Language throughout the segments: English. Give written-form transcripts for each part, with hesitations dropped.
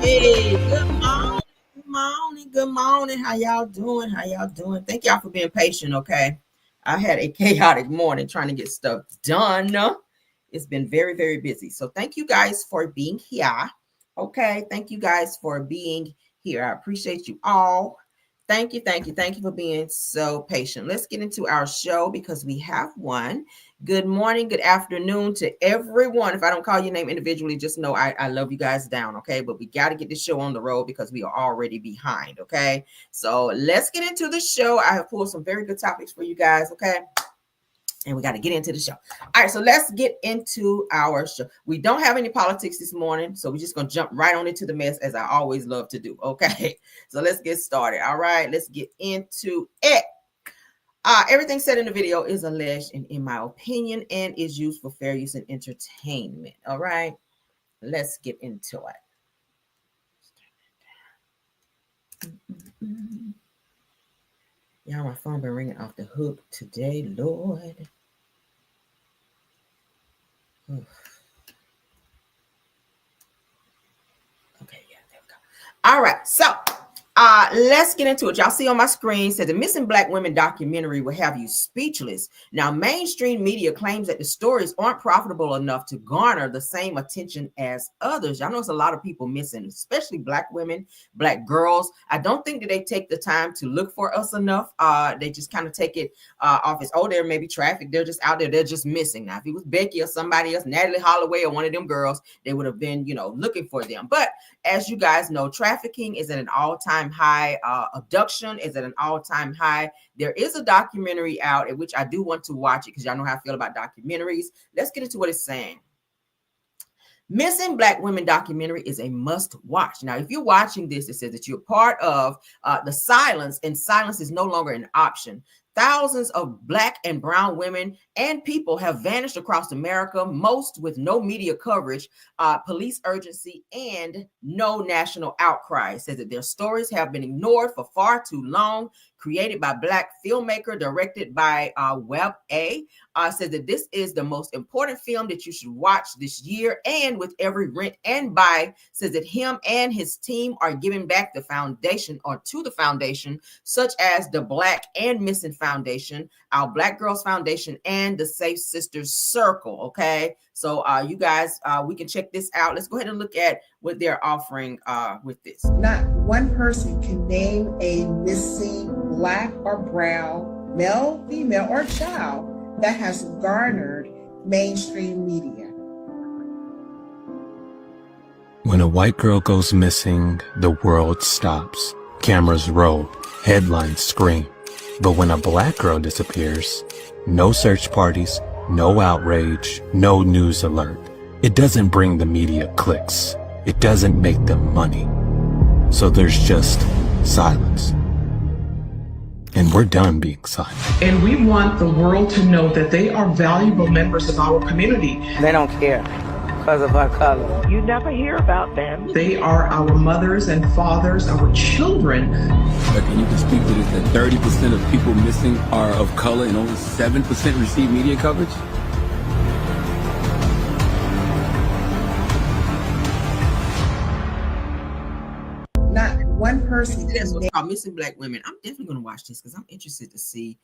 Hey, good morning. How y'all doing? Thank y'all for being patient, okay? I had a chaotic morning trying to get stuff done. It's been very, very busy. So thank you guys for being here. Okay, thank you guys for being here. I appreciate you all. Thank you for being so patient. Let's get into our show because we have one. Good morning, good afternoon to everyone. If I don't call your name individually, just know I love you guys down, okay? But we got to get this show on the road because we are already behind, okay? So let's get into the show. I have pulled some very good topics for you guys, okay? And we got to get into the show. All right, so let's get into our show. We don't have any politics this morning, so we're just going to jump right on into the mess as I always love to do, okay? So let's get started. All right, let's get into it. Everything said in the video is alleged and in my opinion and is used for fair use and entertainment. All right, let's get into it. Y'all, my phone been ringing off the hook today, Lord. Oof. Okay, yeah, there we go. All right, so let's get into it. Y'all see on my screen said the Missing Black Women documentary will have you speechless. Now, mainstream media claims that the stories aren't profitable enough to garner the same attention as others. Y'all know it's a lot of people missing, especially Black women, Black girls. I don't think that they take the time to look for us enough. They just kind of take it off as, oh, there may be traffic. They're just out there. They're just missing. Now, if it was Becky or somebody else, Natalie Holloway or one of them girls, they would have been, looking for them. But as you guys know, trafficking is at an all-time high. Abduction is at an all-time high. There is a documentary out in which I do want to watch it because y'all know how I feel about documentaries. Let's get into what it's saying. Missing Black Women documentary is a must watch. Now, if you're watching this, it says that you're part of the silence, and silence is no longer an option. Thousands of Black and brown women and people have vanished across America, most with no media coverage, police urgency, and no national outcry. It says that their stories have been ignored for far too long. Created by Black filmmaker, directed by Web A. Says that this is the most important film that you should watch this year, and with every rent and buy, says that him and his team are giving back the foundation or to the foundation, such as the Black and Missing Foundation, our Black Girls Foundation, and the Safe Sisters Circle. Okay, so you guys, we can check this out. Let's go ahead and look at what they're offering with this. Not one person can name a missing Black or brown, male, female, or child that has garnered mainstream media. When a white girl goes missing, the world stops. Cameras roll, headlines scream. But when a Black girl disappears, no search parties, no outrage, no news alert. It doesn't bring the media clicks. It doesn't make them money. So there's just silence. And we're done being silent. And we want the world to know that they are valuable members of our community. They don't care because of our color. You never hear about them. They are our mothers and fathers, our children. And you can speak to this, that 30% of people missing are of color and only 7% receive media coverage? Not one person. That's what's called Missing Black Women. I'm definitely going to watch this because I'm interested to see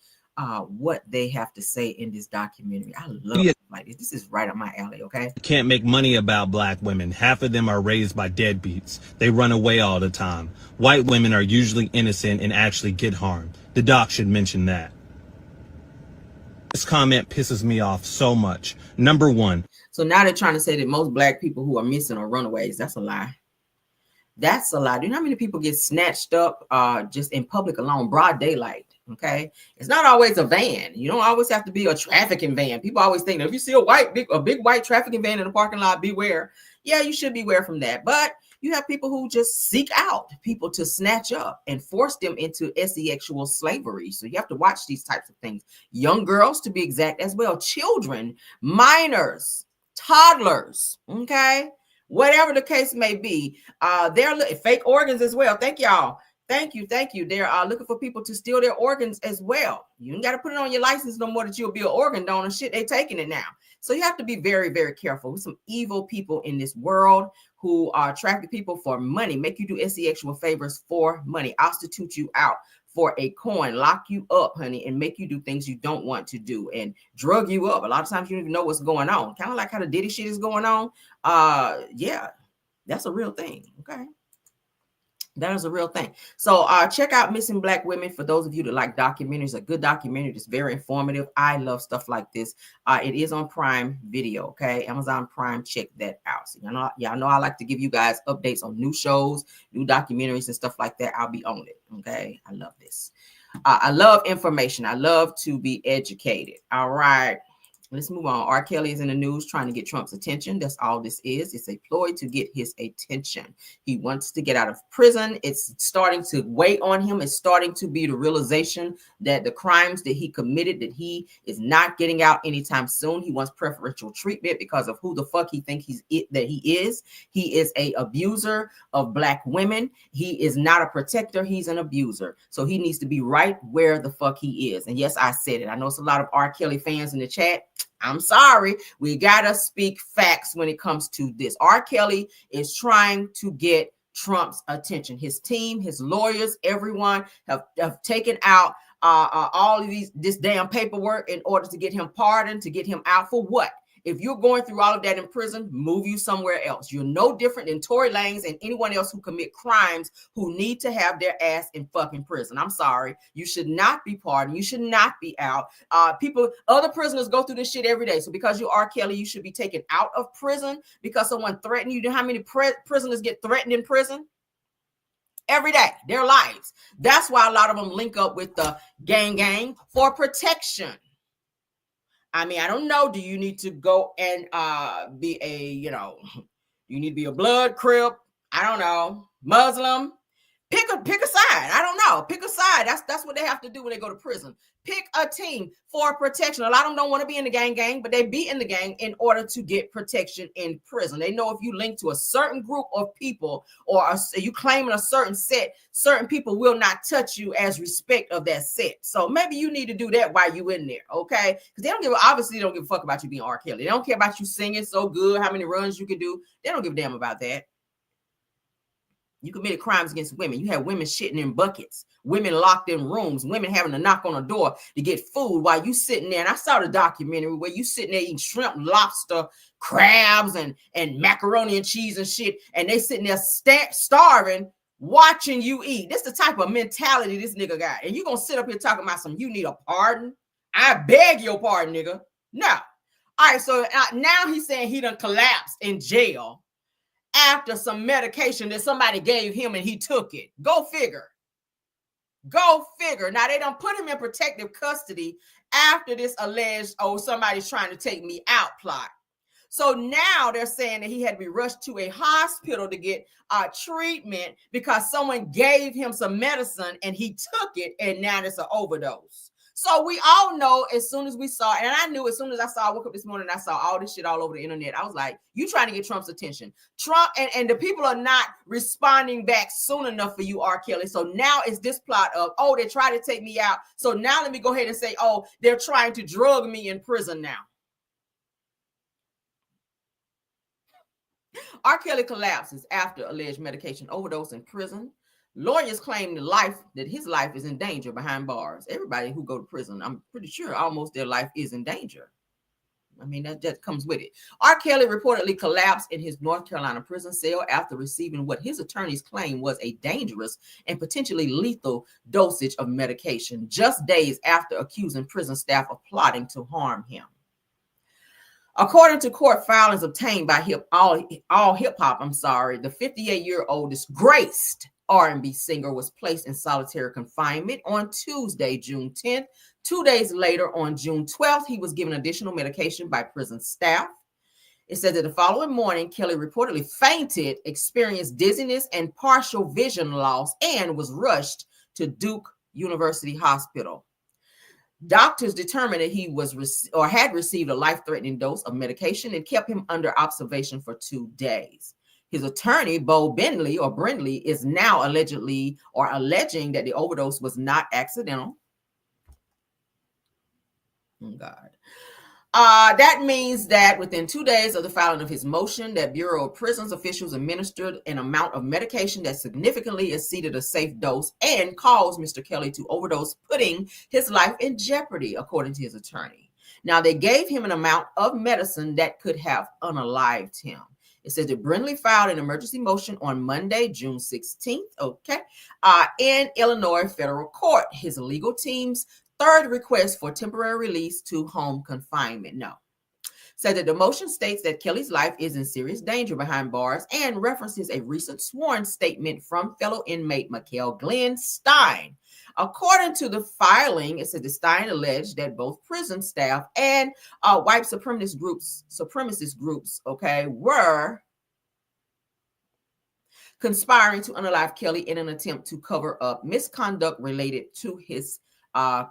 what they have to say in this documentary. I love it like this. This is right up my alley, okay? Can't make money about Black women. Half of them are raised by deadbeats. They run away all the time. White women are usually innocent and actually get harmed. The doc should mention that. This comment pisses me off so much. Number one. So now they're trying to say that most Black people who are missing are runaways. That's a lie. That's a lie. Do you know how many people get snatched up just in public alone, broad daylight? Okay, it's not always a van. You don't always have to be a trafficking van. People always think that if you see a big white trafficking van in the parking lot, beware. Yeah, you should beware from that. But you have people who just seek out people to snatch up and force them into sexual slavery. So you have to watch these types of things. Young girls, to be exact, as well. Children, minors, toddlers. Okay. Whatever the case may be, they're fake organs as well. Thank y'all. Thank you. They're looking for people to steal their organs as well. You ain't got to put it on your license no more that you'll be an organ donor. Shit, they taking it now. So you have to be very, very careful. With some evil people in this world who are trafficking people for money, make you do sexual favors for money, prostitute you out for a coin, lock you up, honey, and make you do things you don't want to do and drug you up. A lot of times you don't even know what's going on. Kind of like how the Diddy shit is going on. Yeah, that's a real thing. Okay. That is a real thing. So check out Missing Black Women for those of you that like documentaries. A good documentary that's very informative. I love stuff like this. It is on Prime Video, okay? Amazon Prime, check that out. So y'all know I like to give you guys updates on new shows, new documentaries and stuff like that. I'll be on it, okay? I love this. I love information. I love to be educated. All right. Let's move on. R. Kelly is in the news trying to get Trump's attention. That's all this is. It's a ploy to get his attention. He wants to get out of prison. It's starting to weigh on him. It's starting to be the realization that the crimes that he committed, that he is not getting out anytime soon. He wants preferential treatment because of who the fuck he thinks that he is. He is a abuser of Black women. He is not a protector. He's an abuser. So he needs to be right where the fuck he is. And yes, I said it. I know it's a lot of R. Kelly fans in the chat. I'm sorry. We got to speak facts when it comes to this. R. Kelly is trying to get Trump's attention. His team, his lawyers, everyone have taken out all of this damn paperwork in order to get him pardoned, to get him out for what? If you're going through all of that in prison, move you somewhere else. You're no different than Tory Lanez and anyone else who commit crimes who need to have their ass in fucking prison. I'm sorry. You should not be pardoned. You should not be out. Other prisoners go through this shit every day. So because you are Kelly, you should be taken out of prison because someone threatened you. You know how many prisoners get threatened in prison? Every day, their lives. That's why a lot of them link up with the gang for protection. I mean, I don't know. Do you need to go and be you need to be a blood crip? I don't know. Muslim? Pick a side. I don't know. Pick a side. That's what they have to do when they go to prison. Pick a team for protection. A lot of them don't want to be in the gang, but they be in the gang in order to get protection in prison. They know if you link to a certain group of people or you claiming a certain set, certain people will not touch you as respect of that set. So maybe you need to do that while you in there, okay? Because obviously they don't give a fuck about you being R. Kelly. They don't care about you singing so good, how many runs you can do. They don't give a damn about that. You committed crimes against women. You had women shitting in buckets, women locked in rooms, women having to knock on a door to get food while you sitting there. And I saw the documentary where you sitting there eating shrimp, lobster, crabs, and macaroni and cheese and shit. And they sitting there starving, watching you eat. This is the type of mentality this nigga got. And you going to sit up here talking about you need a pardon? I beg your pardon, nigga. No. All right, so now he's saying he done collapsed in jail after some medication that somebody gave him and he took it. Go figure. Go figure. Now they done put him in protective custody after this alleged, somebody's trying to take me out plot. So now they're saying that he had to be rushed to a hospital to get treatment because someone gave him some medicine and he took it and now it's an overdose. So we all know as soon as we saw, and I knew as soon as I woke up this morning, I saw all this shit all over the internet. I was like, you trying to get Trump's attention. Trump and the people are not responding back soon enough for you, R. Kelly. So now it's this plot of, they tried to take me out. So now let me go ahead and say, they're trying to drug me in prison now. R. Kelly collapses after alleged medication overdose in prison. Lawyers claim that his life is in danger behind bars. Everybody who go to prison, I'm pretty sure almost their life is in danger. I mean, that comes with it. R. Kelly reportedly collapsed in his North Carolina prison cell after receiving what his attorneys claim was a dangerous and potentially lethal dosage of medication, just days after accusing prison staff of plotting to harm him. According to court filings obtained by All Hip Hop, the 58-year-old disgraced R&B singer was placed in solitary confinement on Tuesday, June 10th. 2 days later, on June 12th, he was given additional medication by prison staff. It said that the following morning, Kelly reportedly fainted, experienced dizziness and partial vision loss, and was rushed to Duke University Hospital. Doctors determined that he had received a life-threatening dose of medication and kept him under observation for 2 days. His attorney, Bo Brindley, is now alleging that the overdose was not accidental. Oh, God. That means that within 2 days of the filing of his motion, that Bureau of Prisons officials administered an amount of medication that significantly exceeded a safe dose and caused Mr. Kelly to overdose, putting his life in jeopardy, according to his attorney. Now, they gave him an amount of medicine that could have unalived him. It says that Brindley filed an emergency motion on Monday, June 16th, in Illinois federal court. His legal team's third request for temporary release to home confinement. No. Said that the motion states that Kelly's life is in serious danger behind bars and references a recent sworn statement from fellow inmate Michael Glenn Stein. According to the filing, it said that Stein alleged that both prison staff and white supremacist groups, were conspiring to unalive Kelly in an attempt to cover up misconduct related to his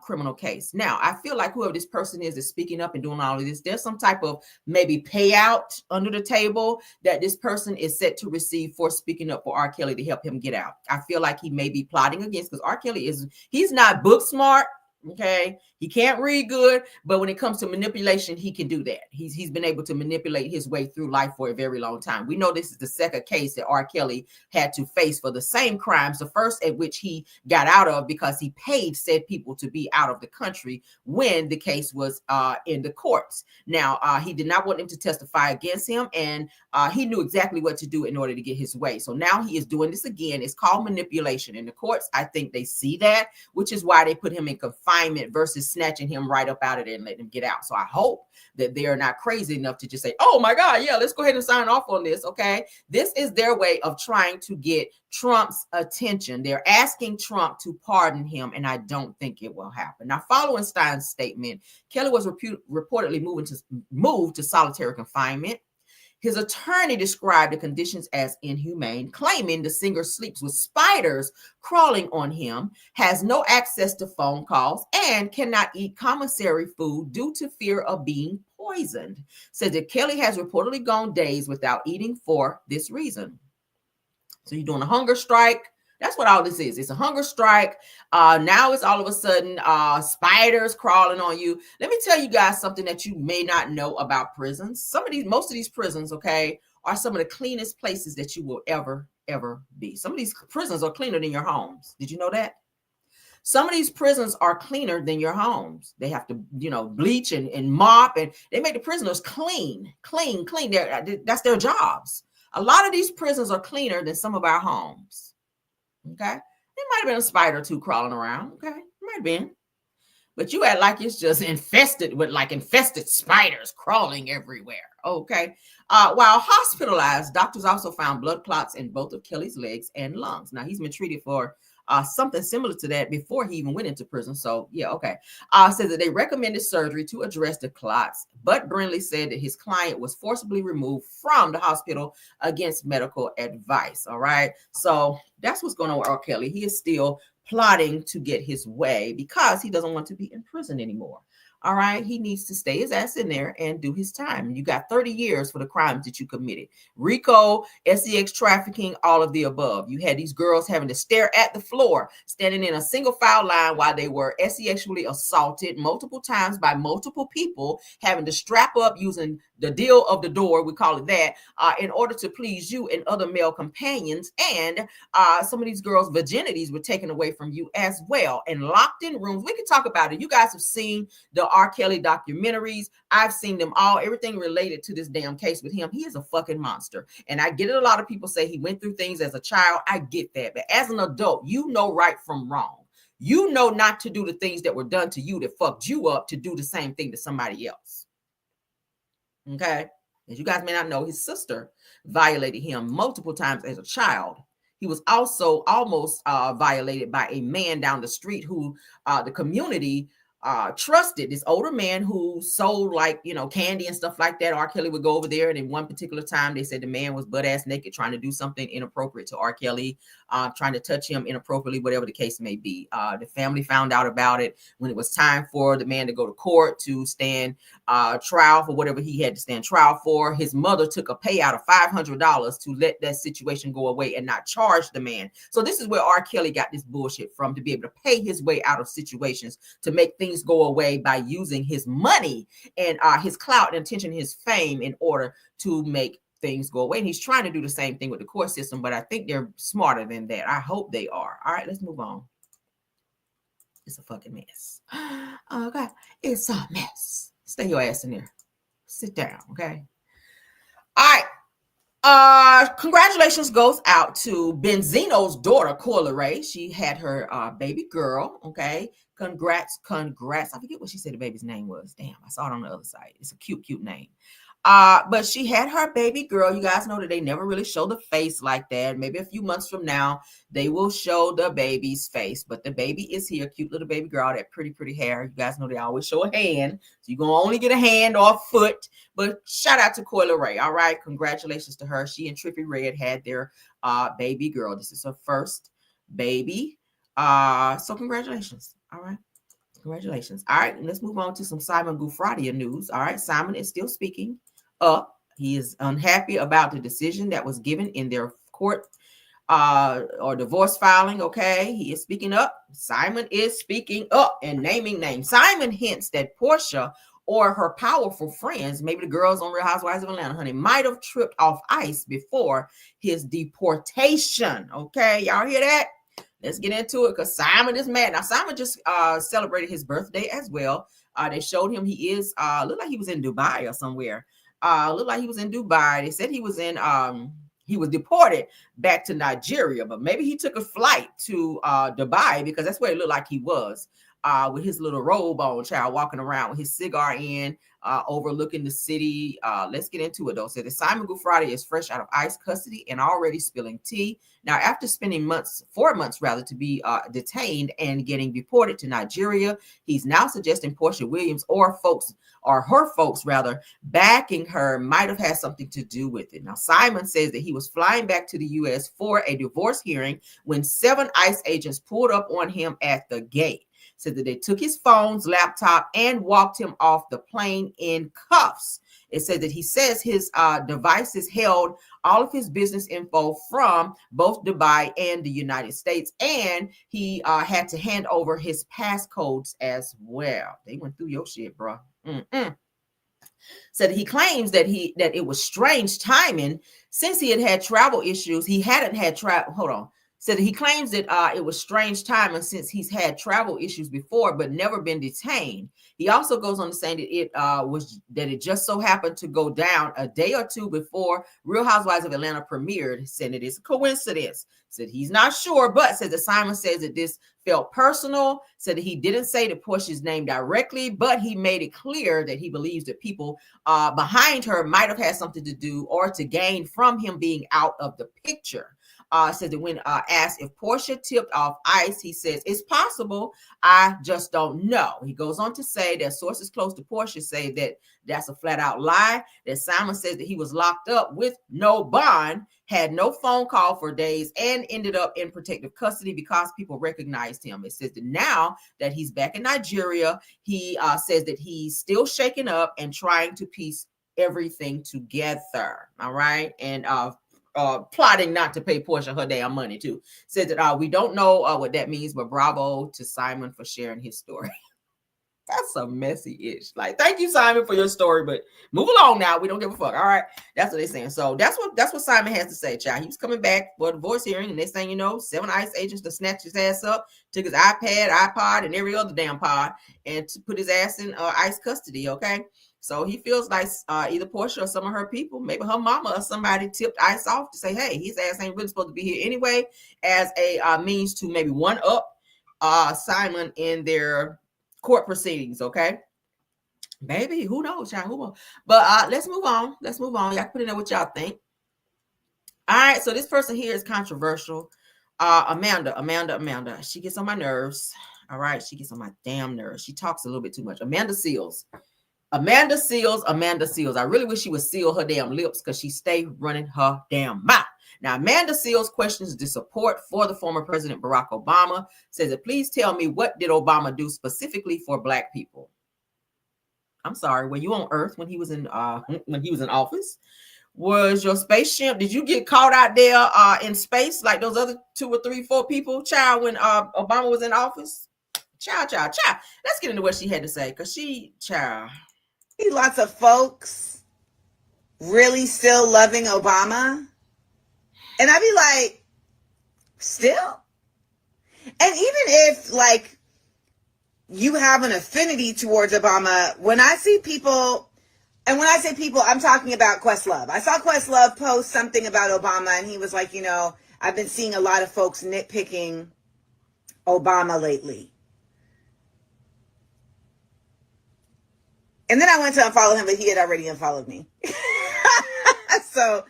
criminal case. Now, I feel like whoever this person is speaking up and doing all of this, there's some type of maybe payout under the table that this person is set to receive for speaking up for R. Kelly to help him get out. I feel like he may be plotting against, because R. Kelly he's not book smart. Okay, he can't read good, but when it comes to manipulation, he can do that. He's been able to manipulate his way through life for a very long time. We know this is the second case that R. Kelly had to face for the same crimes, the first at which he got out of because he paid said people to be out of the country when the case was in the courts. Now, he did not want them to testify against him, and he knew exactly what to do in order to get his way. So now he is doing this again. It's called manipulation in the courts. I think they see that, which is why they put him in confinement versus snatching him right up out of there and letting him get out. So I hope that they are not crazy enough to just say, oh my God, yeah, let's go ahead and sign off on this. Okay. This is their way of trying to get Trump's attention. They're asking Trump to pardon him, and I don't think it will happen. Now, following Stein's statement, Kelly was reportedly moved to solitary confinement. His attorney described the conditions as inhumane, claiming the singer sleeps with spiders crawling on him, has no access to phone calls, and cannot eat commissary food due to fear of being poisoned. Said that Kelly has reportedly gone days without eating for this reason. So you're doing a hunger strike. That's what all this is. It's a hunger strike. Now it's all of a sudden spiders crawling on you. Let me tell you guys something that you may not know about prisons. Most of these prisons, are some of the cleanest places that you will ever be. Some of these prisons are cleaner than your homes. Did you know that? Some of these prisons are cleaner than your homes. They have to, bleach and mop, and they make the prisoners clean. That's their jobs. A lot of these prisons are cleaner than some of our homes. Okay, there might have been a spider or two crawling around. Okay, might have been, but you act like it's just infested with infested spiders crawling everywhere. Okay, while hospitalized, doctors also found blood clots in both of Kelly's legs and lungs. Now he's been treated for something similar to that before he even went into prison. So yeah, okay. Says that they recommended surgery to address the clots, but Brindley said that his client was forcibly removed from the hospital against medical advice. All right, so that's what's going on with R. Kelly. He is still plotting to get his way because he doesn't want to be in prison anymore. All right, he needs to stay his ass in there and do his time. You got 30 years for the crimes that you committed. RICO, sex trafficking, all of the above. You had these girls having to stare at the floor, standing in a single file line while they were sexually assaulted multiple times by multiple people, having to strap up using the deal of the door, we call it that, in order to please you and other male companions. And some of these girls' virginities were taken away from you as well and locked in rooms. We can talk about it. You guys have seen the R. Kelly documentaries. I've seen them all, everything related to this damn case with him. He is a fucking monster. And I get it. A lot of people say he went through things as a child. I get that. But as an adult, you know right from wrong. You know not to do the things that were done to you that fucked you up to do the same thing to somebody else. Okay. As you guys may not know, his sister violated him multiple times as a child. He was also almost violated by a man down the street who the community trusted this older man who sold like, candy and stuff like that. R. Kelly would go over there, and in one particular time, they said the man was butt ass naked trying to do something inappropriate to R. Kelly, trying to touch him inappropriately, whatever the case may be. The family found out about it when it was time for the man to go to court to stand trial for whatever he had to stand trial for. His mother took a payout of $500 to let that situation go away and not charge the man. So this is where R. Kelly got this bullshit from, to be able to pay his way out of situations, to make things go away by using his money and his clout and attention, his fame, in order to make things go away. And he's trying to do the same thing with the court system, but I think they're smarter than that. I hope they are. All right, let's move on. It's a fucking mess. Okay, it's a mess. Stay your ass in there. Sit down, okay? All right. Congratulations goes out to Benzino's daughter, Coi Leray. She had her baby girl, okay? Congrats. I forget what she said the baby's name was. Damn, I saw it on the other side. It's a cute name. But she had her baby girl. You guys know that they never really show the face like that. Maybe a few months from now, they will show the baby's face. But the baby is here. Cute little baby girl, that pretty hair. You guys know they always show a hand. So you're going to only get a hand or a foot. But shout out to Coi Leray. All right. Congratulations to her. She and Trippie Redd had their baby girl. This is her first baby. So congratulations. All right. Congratulations. All right. Let's move on to some Simon Guobadia news. All right. Simon is still speaking up. He is unhappy about the decision that was given in their court or divorce filing. Okay, he is speaking up. Simon is speaking up and naming names. Simon hints that Portia or her powerful friends, maybe the girls on Real Housewives of Atlanta, honey, might have tripped off ice before his deportation. Okay, y'all hear that? Let's get into it, because Simon is mad. Now, Simon just celebrated his birthday as well. They showed him he is, looked like he was in Dubai or somewhere. Looked like he was in Dubai. They said he was deported back to Nigeria, but maybe he took a flight to Dubai, because that's where it looked like he was, with his little robe on, child, walking around with his cigar in, overlooking the city. Let's get into it, though. So the Simon Guobadia is fresh out of ICE custody and already spilling tea. Now, after spending 4 months rather, to be detained and getting deported to Nigeria, he's now suggesting Portia Williams or her folks rather, backing her might have had something to do with it. Now, Simon says that he was flying back to the U.S. for a divorce hearing when 7 ICE agents pulled up on him at the gate. Said that they took his phones, laptop, and walked him off the plane in cuffs. It said that he says his devices held all of his business info from both Dubai and the United States, and he had to hand over his passcodes as well. They went through your shit, bro. Said he claims that it was strange timing since he had travel issues. He hadn't had travel. Hold on. Said he claims that it was strange timing since he's had travel issues before, but never been detained. He also goes on to say that it just so happened to go down a day or two before Real Housewives of Atlanta premiered. Said it is a coincidence. Said he's not sure, but said that Simon says that this felt personal. Said that he didn't say the Portia's name directly, but he made it clear that he believes that people behind her might have had something to do or to gain from him being out of the picture. Says that when asked if Portia tipped off ICE, he says, it's possible. I just don't know. He goes on to say that sources close to Portia say that that's a flat out lie, that Simon says that he was locked up with no bond, had no phone call for days, and ended up in protective custody because people recognized him. It says that now that he's back in Nigeria, he says that he's still shaking up and trying to piece everything together. All right. And plotting not to pay Portia her damn money too. Says that we don't know what that means, but bravo to Simon for sharing his story. That's a messy-ish. Like, thank you, Simon, for your story, but move along now. We don't give a fuck. All right. That's what they're saying. So that's what Simon has to say, child. He was coming back for a divorce hearing, and next thing you know, 7 ICE agents to snatch his ass up, took his iPad, iPod, and every other damn pod, and to put his ass in ICE custody. Okay. So he feels like either Portia or some of her people, maybe her mama or somebody, tipped ICE off to say, hey, his ass ain't really supposed to be here anyway, as a means to maybe one up Simon in their court proceedings. Okay. Maybe, who knows, y'all? Who knows? But let's move on. Y'all put in there what y'all think. All right. So this person here is controversial. Amanda. She gets on my nerves. All right, she gets on my damn nerves. She talks a little bit too much. Amanda Seals. Amanda Seals. I really wish she would seal her damn lips because she stay running her damn mouth. Now, Amanda Seals questions the support for the former President Barack Obama, says that please tell me, what did Obama do specifically for Black people? I'm sorry, were you on Earth when he was in office? Was your spaceship, did you get caught out there in space like those other 2 or 3, 4 people, child, when Obama was in office? Child. Let's get into what she had to say, because child. Lots of folks really still loving Obama. And I'd be like, still? And even if, like, you have an affinity towards Obama, when I see people, and when I say people, I'm talking about Questlove. I saw Questlove post something about Obama, and he was like, I've been seeing a lot of folks nitpicking Obama lately. And then I went to unfollow him, but he had already unfollowed me. So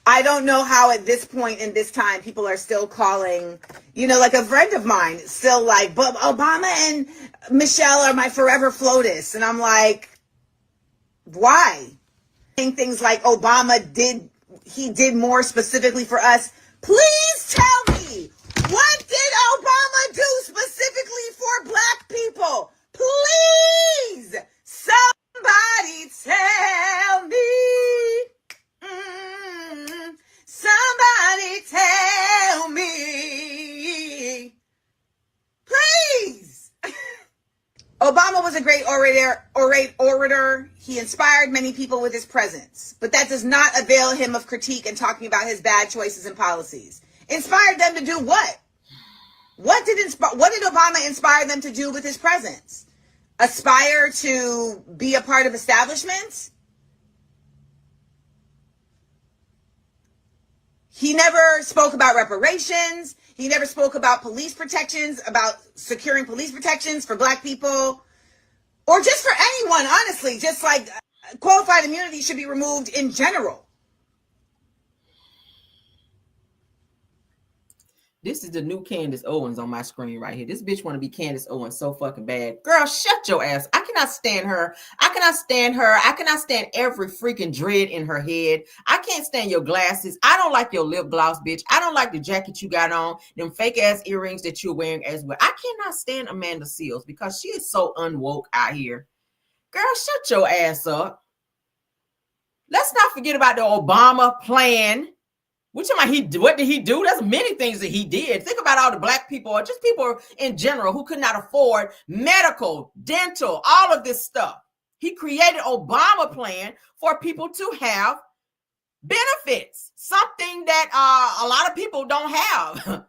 I don't know how at this point in this time people are still calling, like a friend of mine still like, but Obama and Michelle are my forever FLOTUS. And I'm like, why? Saying things like Obama did more specifically for us. Please tell me, what did Obama do specifically for Black people? Please, somebody tell me. Somebody tell me. Please. Obama was a great orator. He inspired many people with his presence, but that does not avail him of critique and talking about his bad choices and policies. Inspired them to do what? What did Obama inspire them to do with his presence? Aspire to be a part of establishments? He never spoke about reparations. He never spoke about police protections, about securing police protections for Black people, or just for anyone, honestly. Just like qualified immunity should be removed in general. This is the new Candace Owens on my screen right here. This bitch want to be Candace Owens so fucking bad. Girl, shut your ass. I cannot stand her. I cannot stand every freaking dread in her head. I can't stand your glasses. I don't like your lip gloss, bitch. I don't like the jacket you got on, them fake ass earrings that you're wearing as well. I cannot stand Amanda Seals because she is so unwoke out here. Girl, shut your ass up. Let's not forget about the Obama plan. What did he do? There's many things that he did. Think about all the Black people, or just people in general who could not afford medical, dental, all of this stuff. He created Obama plan for people to have benefits, something that a lot of people don't have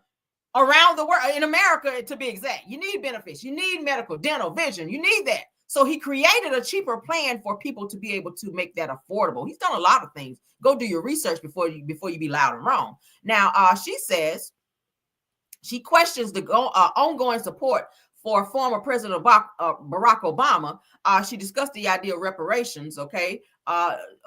around the world, in America to be exact. You need benefits. You need medical, dental, vision. You need that. So he created a cheaper plan for people to be able to make that affordable. He's done a lot of things. Go do your research before you be loud and wrong. Now, she says she questions the ongoing support for former President Barack Obama. She discussed the idea of reparations,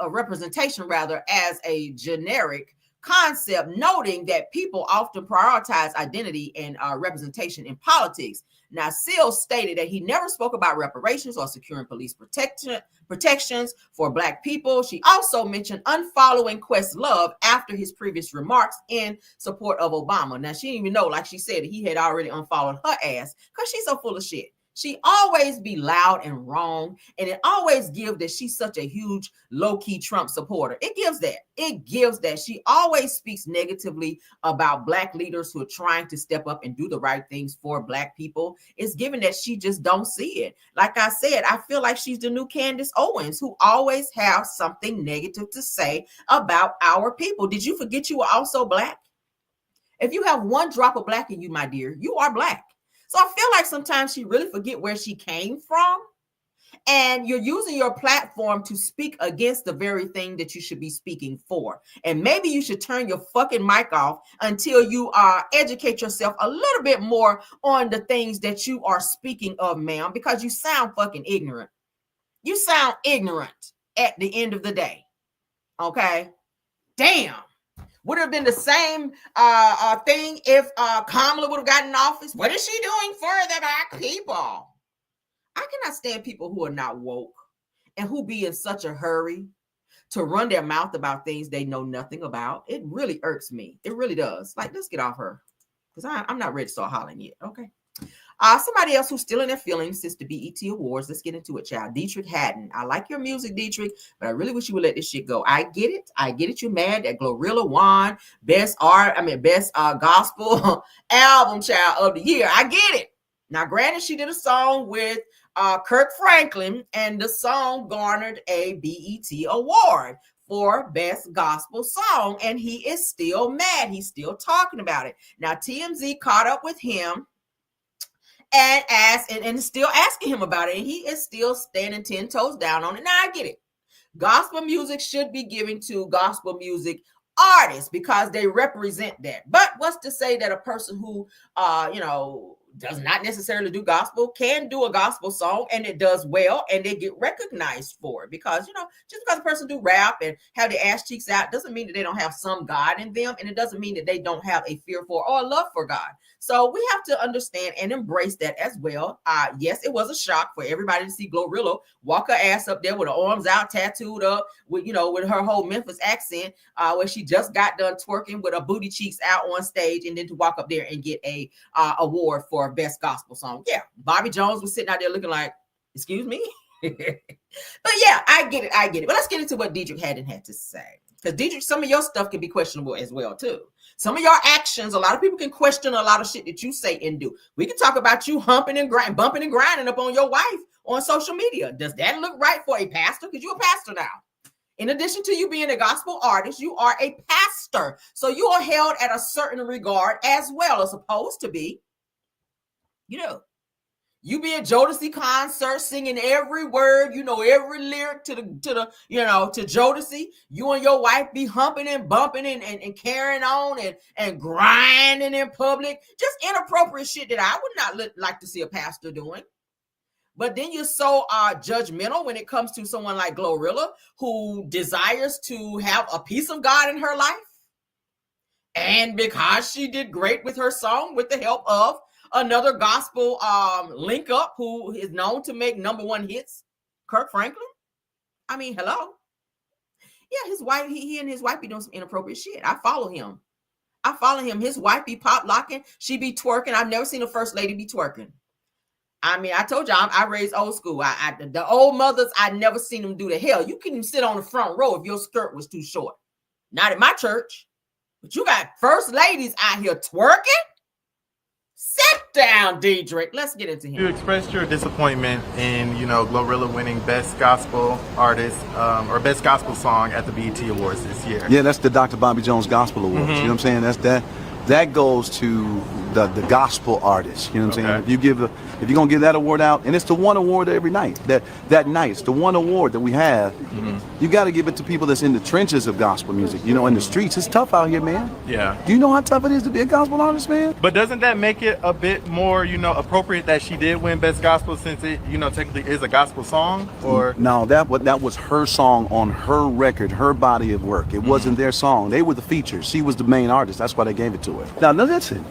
representation rather, as a generic concept, noting that people often prioritize identity and representation in politics. Now, Seals stated that he never spoke about reparations or securing police protections for Black people. She also mentioned unfollowing Questlove after his previous remarks in support of Obama. Now, she didn't even know, like she said, he had already unfollowed her ass because she's so full of shit. She always be loud and wrong, and it always gives that she's such a huge low-key Trump supporter. It gives that. She always speaks negatively about Black leaders who are trying to step up and do the right things for Black people. It's given that she just don't see it. Like I said, I feel like she's the new Candace Owens, who always have something negative to say about our people. Did you forget you were also Black? If you have one drop of Black in you, my dear, you are Black. So I feel like sometimes she really forget where she came from, and you're using your platform to speak against the very thing that you should be speaking for. And maybe you should turn your fucking mic off until you educate yourself a little bit more on the things that you are speaking of, ma'am, because you sound fucking ignorant. You sound ignorant at the end of the day. Okay? Damn. Would have been the same thing if Kamala would have gotten in office. What is she doing for the black people? I cannot stand people who are not woke and who be in such a hurry to run their mouth about things they know nothing about. It really irks me. It really does. Like, let's get off her, because I'm not ready to start hollering yet. Okay. Somebody else who's still in their feelings since the BET Awards. Let's get into it, child. Deitrick Haddon. I like your music, Deitrick, but I really wish you would let this shit go. I get it. I get it. You're mad that Glorilla won best gospel album, child, of the year. I get it. Now, granted, she did a song with Kirk Franklin, and the song garnered a BET Award for best gospel song, and he is still mad. He's still talking about it. Now, TMZ caught up with him and asked and still asking him about it, and he is still standing 10 toes down on it. Now, I get it. Gospel music should be given to gospel music artists because they represent that. But what's to say that a person who does not necessarily do gospel can do a gospel song and it does well and they get recognized for it? Because just because a person do rap and have their ass cheeks out doesn't mean that they don't have some God in them, and it doesn't mean that they don't have a fear for or a love for God. So we have to understand and embrace that as well. Yes, it was a shock for everybody to see Glorilla walk her ass up there with her arms out, tattooed up, with her whole Memphis accent, where she just got done twerking with her booty cheeks out on stage, and then to walk up there and get a award for best gospel song. Yeah, Bobby Jones was sitting out there looking like, excuse me. But yeah, I get it. But let's get into what Deitrick Haddon had to say. Because Deitrick, some of your stuff can be questionable as well, too. Some of your actions, a lot of people can question a lot of shit that you say and do. We can talk about you bumping and grinding up on your wife on social media. Does that look right for a pastor? Because you're a pastor now. In addition to you being a gospel artist, you are a pastor. So you are held at a certain regard as well, as opposed to be, you be at Jodeci concert singing every word, every lyric to Jodeci. You and your wife be humping and bumping and carrying on and grinding in public. Just inappropriate shit that I would not like to see a pastor doing. But then you're so judgmental when it comes to someone like Glorilla, who desires to have a piece of God in her life. And because she did great with her song with the help of another gospel link up who is known to make #1 hits, Kirk Franklin. I mean, hello. Yeah, his wife, he and his wife be doing some inappropriate shit. I follow him. His wife be pop locking. She be twerking. I've never seen a first lady be twerking. I mean, I told y'all I raised old school. The old mothers, I never seen them do the hell. You couldn't sit on the front row if your skirt was too short. Not at my church. But you got first ladies out here twerking? Sit down, Deitrick. Let's get into him. You expressed your disappointment in, Glorilla winning Best Gospel Artist or Best Gospel Song at the BET Awards this year. Yeah, that's the Dr. Bobby Jones Gospel Awards. You know what I'm saying? That goes to the gospel artist. You know what I'm saying? If you're gonna give that award out, and it's the one award every night. That night, it's the one award that we have. You got to give it to people that's in the trenches of gospel music. In the streets, it's tough out here, man. Yeah. Do you know how tough it is to be a gospel artist, man? But doesn't that make it a bit more, appropriate that she did win Best Gospel, since it, technically is a gospel song? Or no, that was her song on her record, her body of work. It wasn't their song. They were the features. She was the main artist. That's why they gave it to her. Now listen.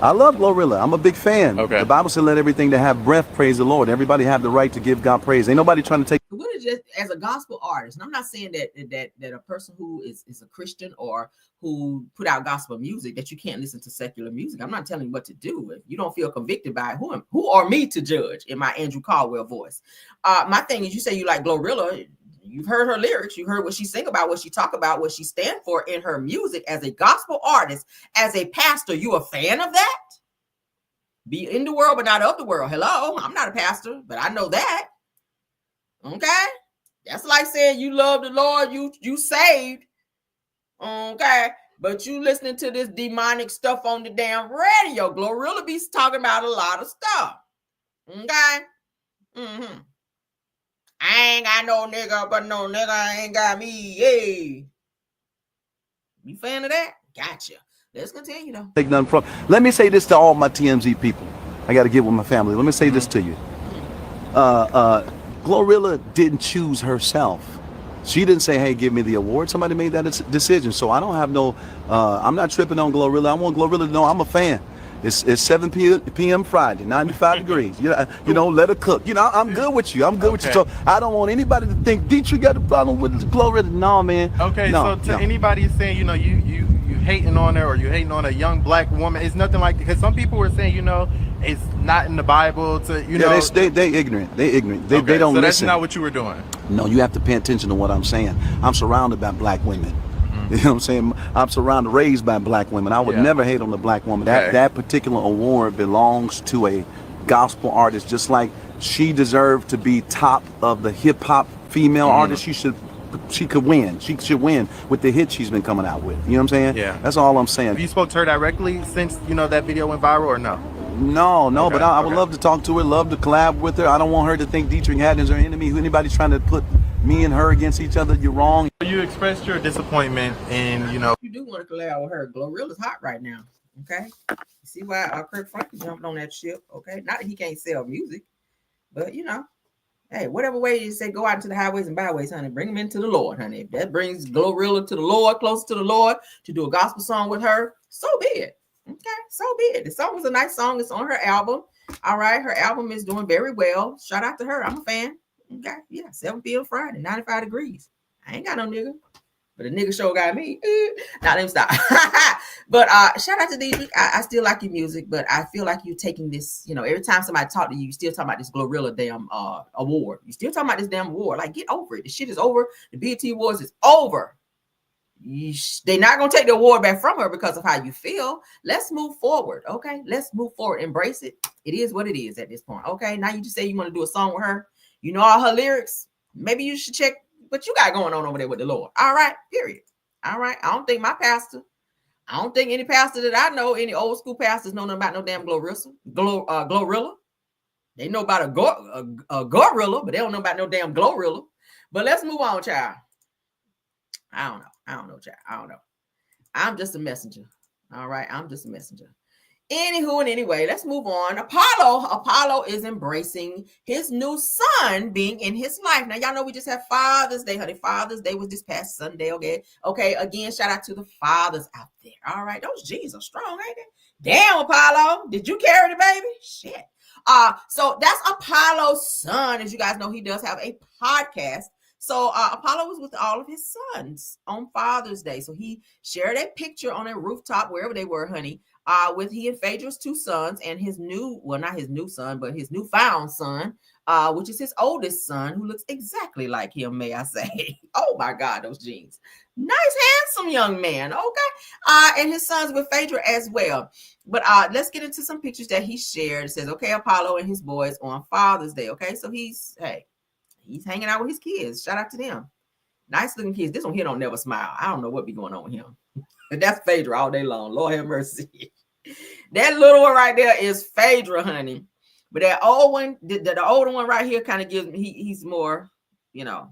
I love Glorilla. I'm a big fan. Okay. The Bible said, let everything that have breath praise the Lord. Everybody have the right to give God praise. Ain't nobody trying to take. What is just as a gospel artist, and I'm not saying that a person who is a Christian or who put out gospel music, that you can't listen to secular music. I'm not telling you what to do. If you don't feel convicted by it, who are me to judge, in my Andrew Caldwell voice? My thing is, you say you like Glorilla. You've heard her lyrics. You heard what she sing about, what she talk about, what she stand for in her music as a gospel artist, as a pastor. You a fan of that? Be in the world, but not of the world. Hello, I'm not a pastor, but I know that. Okay, that's like saying you love the Lord, you saved. Okay, but you listening to this demonic stuff on the damn radio. Glorilla be talking about a lot of stuff. Okay. I ain't got no nigga, but no nigga ain't got me. Hey, you fan of that? Gotcha. Let's continue though. Take nothing from. Let me say this to all my TMZ people. I got to get with my family. Let me say this to you. Glorilla didn't choose herself. She didn't say, hey, give me the award. Somebody made that decision. So I don't have no, I'm not tripping on Glorilla. I want Glorilla to know I'm a fan. It's 7 p.m. Friday, 95 degrees. You know, let her cook. You know, I'm good with you. I'm good with you. So I don't want anybody to think Deitrick got a problem with Glorilla. No, man. Okay, no, so to anybody saying, you know, you hating on her or you hating on a young black woman, it's nothing like, because some people were saying, you know, it's not in the Bible to, you know. They ignorant. They ignorant. They don't so listen. That's not what you were doing. No, you have to pay attention to what I'm saying. I'm surrounded by black women. You know what I'm saying? I'm surrounded, raised by black women. I would never hate on a black woman. That particular award belongs to a gospel artist, just like she deserved to be top of the hip hop female artist. She could win. She should win with the hit she's been coming out with. You know what I'm saying? Yeah. That's all I'm saying. Have you spoke to her directly since, you know, that video went viral, or no? No, but I would love to talk to her, love to collab with her. I don't want her to think Deitrick Haddon is her enemy. Anybody's trying to put me and her against each other, you're wrong. You expressed your disappointment in, you know. You do want to collab with her. Glorilla's hot right now. Okay. You see why Kirk Franklin jumped on that ship. Okay. Not that he can't sell music, but you know, hey, whatever way you say, go out into the highways and byways, honey. Bring them into the Lord, honey. If that brings Glorilla to the Lord, closer to the Lord, to do a gospel song with her, so be it. Okay, so be it. The song was a nice song. It's on her album. All right, her album is doing very well. Shout out to her. I'm a fan. Okay, yeah, 7 p.m. Friday, 95 degrees. I ain't got no nigga, but a nigga show got me. Now let me stop. But shout out to Deitrick. I still like your music, but I feel like you taking this, you know, every time somebody talk to you, you still talking about this Glorilla damn award. You still talking about this damn award. Like, get over it. The shit is over. The BET Awards is over. They're not gonna take the award back from her because of how you feel. Let's move forward. Okay, let's move forward. Embrace it. It is what it is at this point. Okay, now you just say you want to do a song with her. You know all her lyrics. Maybe you should check what you got going on over there with the Lord. All right, period. All right. I don't think my pastor, I don't think any pastor that I know, any old school pastors know nothing about no damn Glorilla. They know about a Gorilla, but they don't know about no damn Glorilla. But let's move on, child. I don't know, child. I don't know. I'm just a messenger. All right. I'm just a messenger. Anywho and anyway, let's move on. Apollo is embracing his new son being in his life. Now, y'all know we just had Father's Day, honey. Father's Day was this past Sunday, okay? Okay, again, shout out to the fathers out there. All right, those G's are strong, ain't they? Damn, Apollo, did you carry the baby? Shit. So that's Apollo's son. As you guys know, he does have a podcast. So Apollo was with all of his sons on Father's Day. So he shared a picture on a rooftop, wherever they were, honey, with he and Phaedra's two sons and his new, well, not his new son, but his newfound son, which is his oldest son, who looks exactly like him, may I say. Oh my God, those jeans. Nice, handsome young man. Okay. And his sons with Phaedra as well. But let's get into some pictures that he shared. It says, okay, Apollo and his boys on Father's Day. Okay. So he's hanging out with his kids. Shout out to them. Nice looking kids. This one here don't never smile. I don't know what be going on with him. But that's Phaedra all day long. Lord have mercy. That little one right there is Phaedra, honey. But that old one, the older one right here kind of gives me, he's more, you know,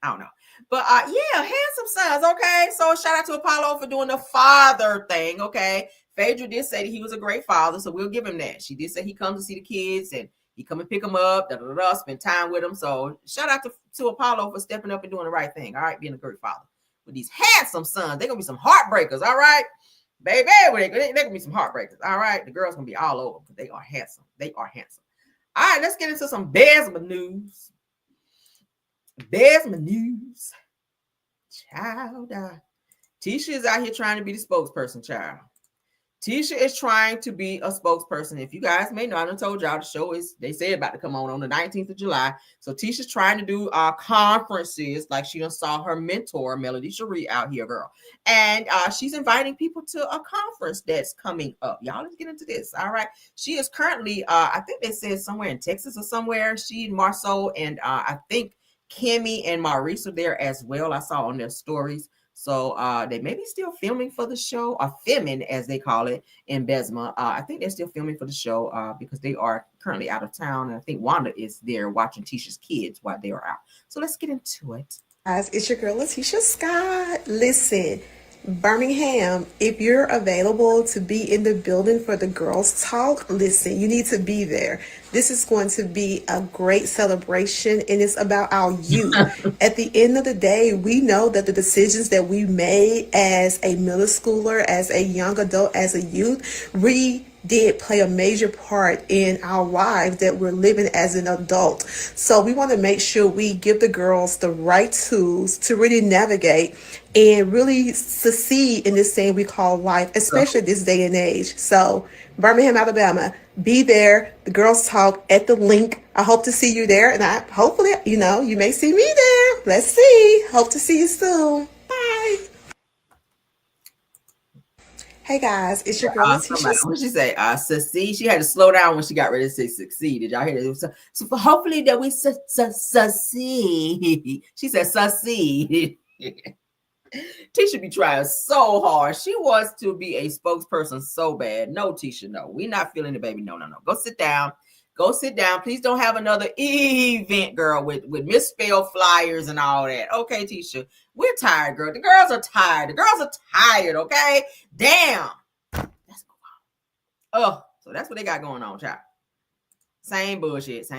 I don't know. But yeah, handsome sons. Okay. So shout out to Apollo for doing the father thing. Okay. Phaedra did say that he was a great father. So we'll give him that. She did say he comes to see the kids and he come and pick them up, spend time with them. So shout out to Apollo for stepping up and doing the right thing. All right. Being a great father. With these handsome sons, they're going to be some heartbreakers. All right. Baby, they're going to be some heartbreakers. All right. The girls going to be all over because they are handsome. They are handsome. All right. Let's get into some Besma news. Besma news. Child. Tisha is out here trying to be the spokesperson, child. Tisha is trying to be a spokesperson. If you guys may know, I done told y'all the show is, they say about to come on the 19th of July. So Tisha's trying to do conferences like she done saw her mentor, Melody Cherie, out here, girl. And she's inviting people to a conference that's coming up. Y'all, let's get into this. All right. She is currently, I think they said somewhere in Texas or somewhere. She, Marceau, and I think Kimmy and Maurice are there as well. I saw on their stories. So they may be still filming for the show, or filming as they call it in Besma. I think they're still filming for the show because they are currently out of town. And I think Wanda is there watching Tisha's kids while they are out. So let's get into it. Guys, it's your girl, Tisha Scott. Listen, Birmingham, if you're available to be in the building for the girls talk, listen, you need to be there. This is going to be a great celebration, and it's about our youth. At the end of the day, we know that the decisions that we made as a middle schooler, as a young adult, as a youth, we did play a major part in our lives that we're living as an adult. So we want to make sure we give the girls the right tools to really navigate and really succeed in this thing we call life, especially this day and age. So Birmingham, Alabama, be there. The girls talk at the link. I hope to see you there, and I hopefully, you may see me there. Let's see. Hope to see you soon. Bye. Hey guys, it's your girl Tisha. What did she say? Succeed. She had to slow down when she got ready to say succeed. Did y'all hear that? So hopefully that we succeed. She said succeed. Tisha be trying so hard. She wants to be a spokesperson so bad. No, Tisha, no. We're not feeling it, baby. No. Go sit down. Go sit down. Please don't have another event, girl, with misspelled flyers and all that. Okay, Tisha. We're tired, girl. The girls are tired. The girls are tired, okay? Damn. Let's move on. Oh, so that's what they got going on, child. Same bullshit. All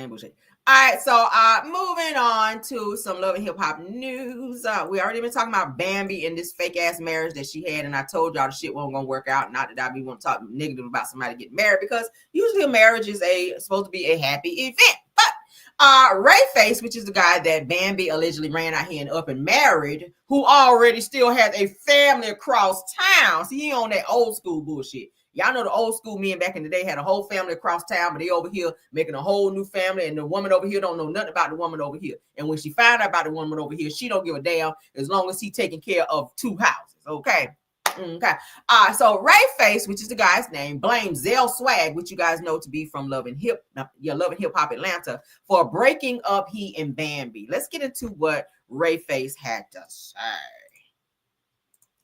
right, so moving on to some Love and Hip Hop news. We already been talking about Bambi and this fake ass marriage that she had, and I told y'all the shit wasn't gonna work out. Not that I be want to talk negative about somebody getting married, because usually a marriage is supposed to be a happy event. But Rayface, which is the guy that Bambi allegedly ran out here and up and married, who already still has a family across town. See, he on that old school bullshit. Y'all know the old school men back in the day had a whole family across town, but they over here making a whole new family, and the woman over here don't know nothing about the woman over here. And when she find out about the woman over here, she don't give a damn as long as he taking care of two houses. Okay. So Rayface, which is the guy's name, blames Zell Swag, which you guys know to be from Love and Hip Hop Atlanta, for breaking up he and Bambi. Let's get into what Rayface had to say.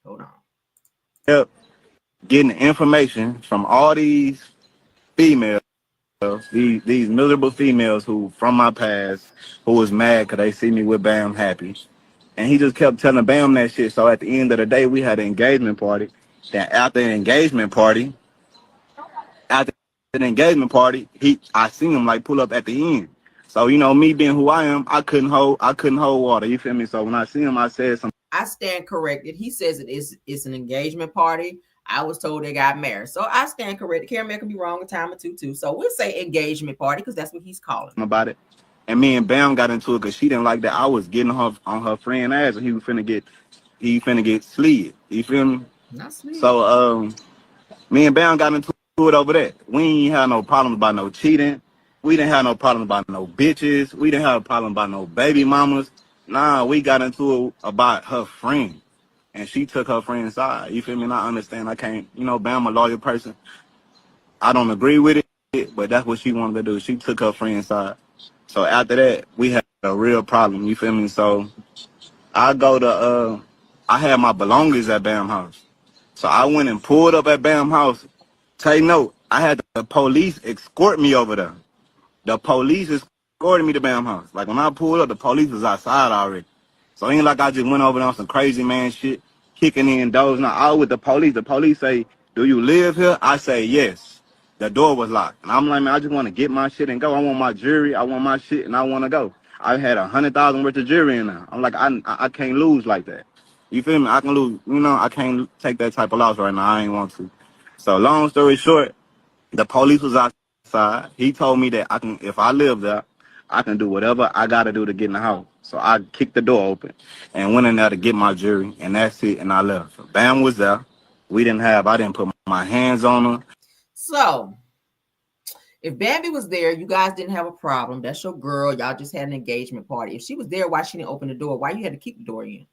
Hold on. Yep. Getting information from all these females, these miserable females who from my past, who was mad because they see me with Bam happy. And he just kept telling Bam that shit. So at the end of the day, we had an engagement party. Then after the engagement party, I seen him like pull up at the end. So, me being who I am, I couldn't hold water. You feel me? So when I see him, I said something. I stand corrected. He says it's an engagement party. I was told they got married. So I stand corrected. Caramel can be wrong a time or two, too. So we'll say engagement party because that's what he's calling about it. And me and Bam got into it because she didn't like that I was getting her on her friend ass, and he finna get slid. You feel me? Not slid. So me and Bam got into it over that. We ain't had no problems about no cheating. We didn't have no problems about no bitches. We didn't have a problem about no baby mamas. Nah, we got into it about her friend. And she took her friend's side. You feel me? And I understand. I can't, Bam a loyal person. I don't agree with it, but that's what she wanted to do. She took her friend's side. So after that, we had a real problem. You feel me? So I had my belongings at Bam house. So I went and pulled up at Bam house. Take note, I had the police escort me over there. The police escorted me to Bam house. Like when I pulled up, the police was outside already. So it ain't like I just went over there on some crazy man shit, kicking in doors. Now, I was with the police. The police say, "Do you live here?" I say, "Yes." The door was locked. And I'm like, man, I just want to get my shit and go. I want my jewelry. I want my shit, and I want to go. I had 100,000 worth of jewelry in there. I'm like, I can't lose like that. You feel me? I can lose. I can't take that type of loss right now. I ain't want to. So long story short, the police was outside. He told me that if I live there, I can do whatever I got to do to get in the house. So I kicked the door open and went in there to get my jewelry, and that's it, and I left. So Bam was there. I didn't put my hands on her. So if Bambi was there, you guys didn't have a problem. That's your girl. Y'all just had an engagement party. If she was there, why she didn't open the door? Why you had to keep the door in?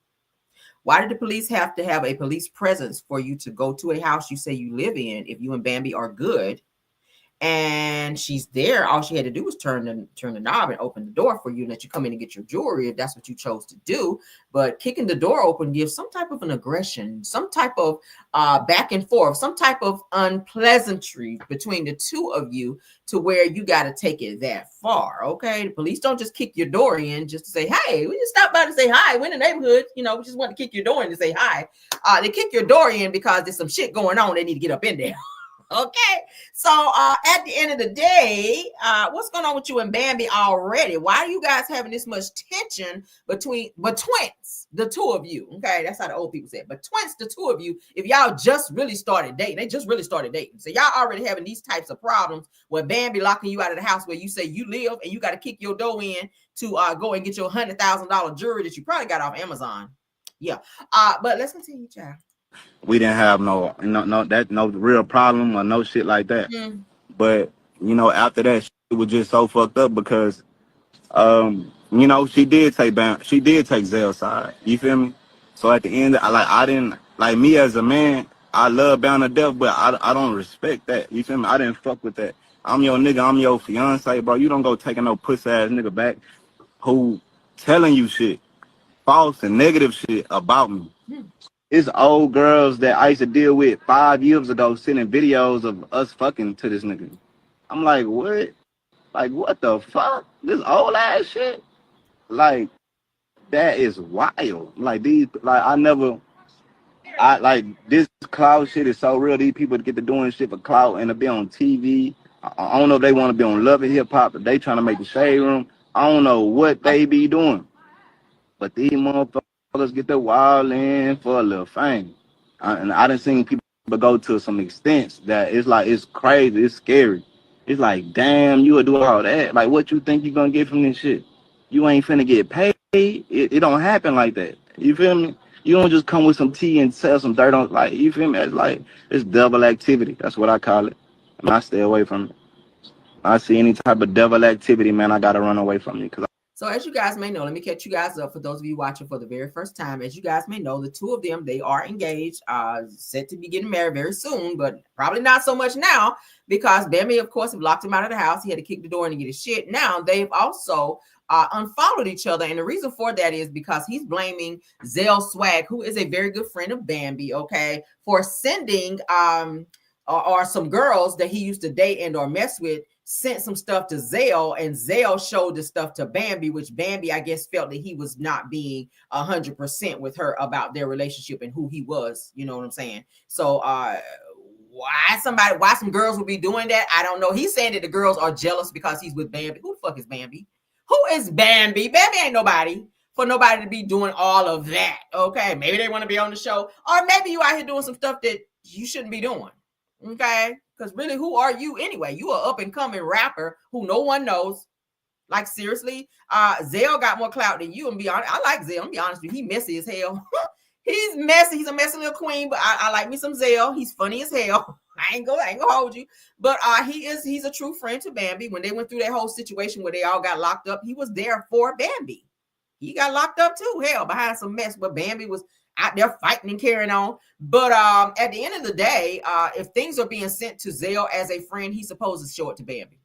Why did the police have to have a police presence for you to go to a house you say you live in if you and Bambi are good? and she's there. All she had to do was turn the knob and open the door for you and let you come in and get your jewelry if that's what you chose to do. But kicking the door open gives some type of an aggression, some type of back and forth, some type of unpleasantry between the two of you to where you got to take it that far. Okay, the police don't just kick your door in just to say, hey, we just stopped by to say hi. We're in the neighborhood, we just want to kick your door in to say hi. They kick your door in because there's some shit going on. They need to get up in there. Okay, so at the end of the day, what's going on with you and Bambi already? Why are you guys having this much tension between twins, the two of you? Okay, that's how the old people say it. But twins, the two of you, if y'all just really started dating, they just really started dating. So y'all already having these types of problems where Bambi locking you out of the house where you say you live and you got to kick your door in to go and get your $100,000 jewelry that you probably got off Amazon. Yeah, but let's continue, child. We didn't have no real problem or no shit like that. Mm. But after that, it was just so fucked up because she did take Zell's side. You feel me? So at the end, I didn't like me as a man. I love Bound to Death, but I don't respect that. You feel me? I didn't fuck with that. I'm your nigga. I'm your fiance, bro. You don't go taking no pussy ass nigga back who telling you shit, false and negative shit about me. Mm. It's old girls that I used to deal with 5 years ago sending videos of us fucking to this nigga. I'm like, what? Like, what the fuck? This old ass shit? Like, that is wild. Like, this clout shit is so real. These people get to doing shit for clout and to be on TV. I don't know if they want to be on Love and Hip Hop, but they trying to make the shade room. I don't know what they be doing. But these motherfuckers get the wild in for a little fame. And I done seen people go to some extents that it's crazy, it's scary. It's like, damn, you would do all that. Like, what you think you gonna get from this shit? You ain't finna get paid. It don't happen like that. You feel me? You don't just come with some tea and sell some dirt on, like, you feel me? It's double activity. That's what I call it. And I stay away from it. I see any type of devil activity, man, I gotta run away from it. So as you guys may know, let me catch you guys up for those of you watching for the very first time. As you guys may know, the two of them, they are engaged, set to be getting married very soon, but probably not so much now because Bambi, of course, have locked him out of the house. He had to kick the door in and get his shit. Now they've also unfollowed each other. And the reason for that is because he's blaming Zell Swag, who is a very good friend of Bambi, okay, for sending or some girls that he used to date and or mess with, sent some stuff to Zell, and Zell showed the stuff to Bambi, which Bambi, I guess, felt that he was not being 100% with her about their relationship and who he was. You know what I'm saying? So why some girls would be doing that? I don't know. He's saying that the girls are jealous because he's with Bambi. Who the fuck is Bambi? Who is Bambi? Bambi ain't nobody for nobody to be doing all of that. Okay, maybe they want to be on the show, or maybe you out here doing some stuff that you shouldn't be doing. Okay, because really, who are you anyway? You are up and coming rapper who no one knows. Like, seriously, Zell got more clout than you. And be honest, I like Zell. I'm be honest with you, he messy as hell. He's messy. He's a messy little queen, but I like me some Zell. He's funny as hell. I ain't gonna hold you, but he's a true friend to Bambi. When they went through that whole situation where they all got locked up, he was there for Bambi. He got locked up too, hell, behind some mess, but Bambi was out there fighting and carrying on. But at the end of the day, if things are being sent to Zell as a friend, he's supposed to show it to Bambi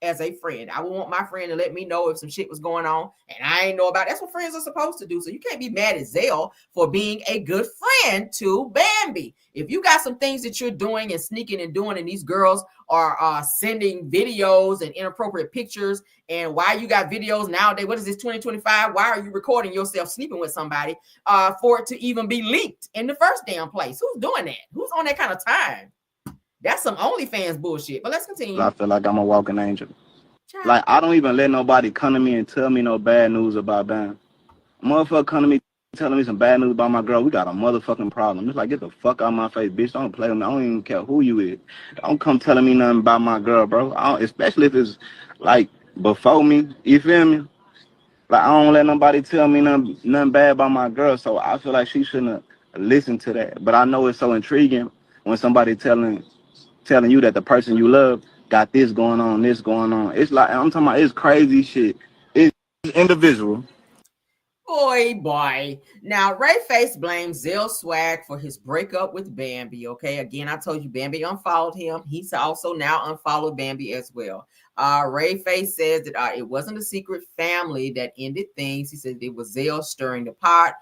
as a friend. I would want my friend to let me know if some shit was going on and I ain't know about it. That's what friends are supposed to do. So you can't be mad at Zell for being a good friend to Bambi. If you got some things that you're doing and sneaking and doing, and these girls are sending videos and inappropriate pictures, and why you got videos nowadays, what is this, 2025? Why are you recording yourself sleeping with somebody for it to even be leaked in the first damn place? Who's doing that? Who's on that kind of time? That's some OnlyFans bullshit. But let's continue. I feel like I'm a walking angel. Child. Like, I don't even let nobody come to me and tell me no bad news about Bam. Motherfucker come to me telling me some bad news about my girl. We got a motherfucking problem. It's like, get the fuck out of my face, bitch. Don't play with me. I don't even care who you is. Don't come telling me nothing about my girl, bro. Especially if it's like before me. You feel me? Like, I don't let nobody tell me nothing bad about my girl. So I feel like she shouldn't have listened to that. But I know it's so intriguing when somebody telling you that the person you love got this going on, this going on. It's like, I'm talking about, it's crazy shit. It's individual. Boy. Now, Rayface blames Gill Swag for his breakup with Bambi. Okay, again, I told you Bambi unfollowed him. He's also now unfollowed Bambi as well. Rayface says that it wasn't a secret family that ended things. He said it was Gill stirring the pot.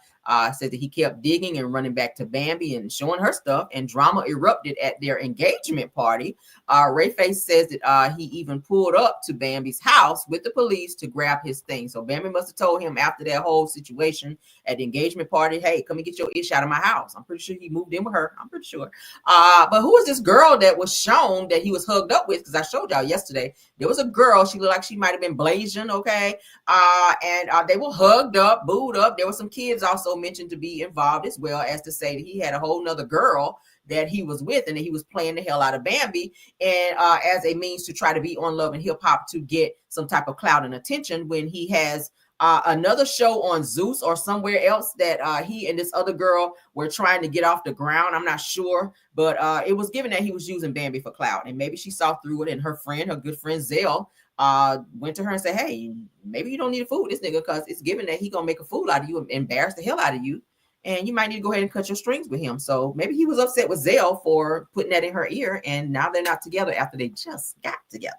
Said that he kept digging and running back to Bambi and showing her stuff, and drama erupted at their engagement party. Rayface says that he even pulled up to Bambi's house with the police to grab his things. So Bambi must have told him after that whole situation at the engagement party, hey, come and get your ish out of my house. I'm pretty sure he moved in with her. I'm pretty sure. But who was this girl that was shown that he was hugged up with? Because I showed y'all yesterday, there was a girl. She looked like she might have been Blasian, okay? And they were hugged up, booed up. There were some kids also mentioned to be involved, as well as to say that he had a whole nother girl that he was with and that he was playing the hell out of Bambi, and as a means to try to be on Love and Hip Hop to get some type of clout and attention, when he has another show on Zeus or somewhere else that he and this other girl were trying to get off the ground. I'm not sure, but it was given that he was using Bambi for clout, and maybe she saw through it, and her good friend Gill went to her and said, hey, maybe you don't need to fool this nigga, because it's given that he gonna make a fool out of you and embarrass the hell out of you, and you might need to go ahead and cut your strings with him. So maybe he was upset with Gill for putting that in her ear, and now they're not together after they just got together.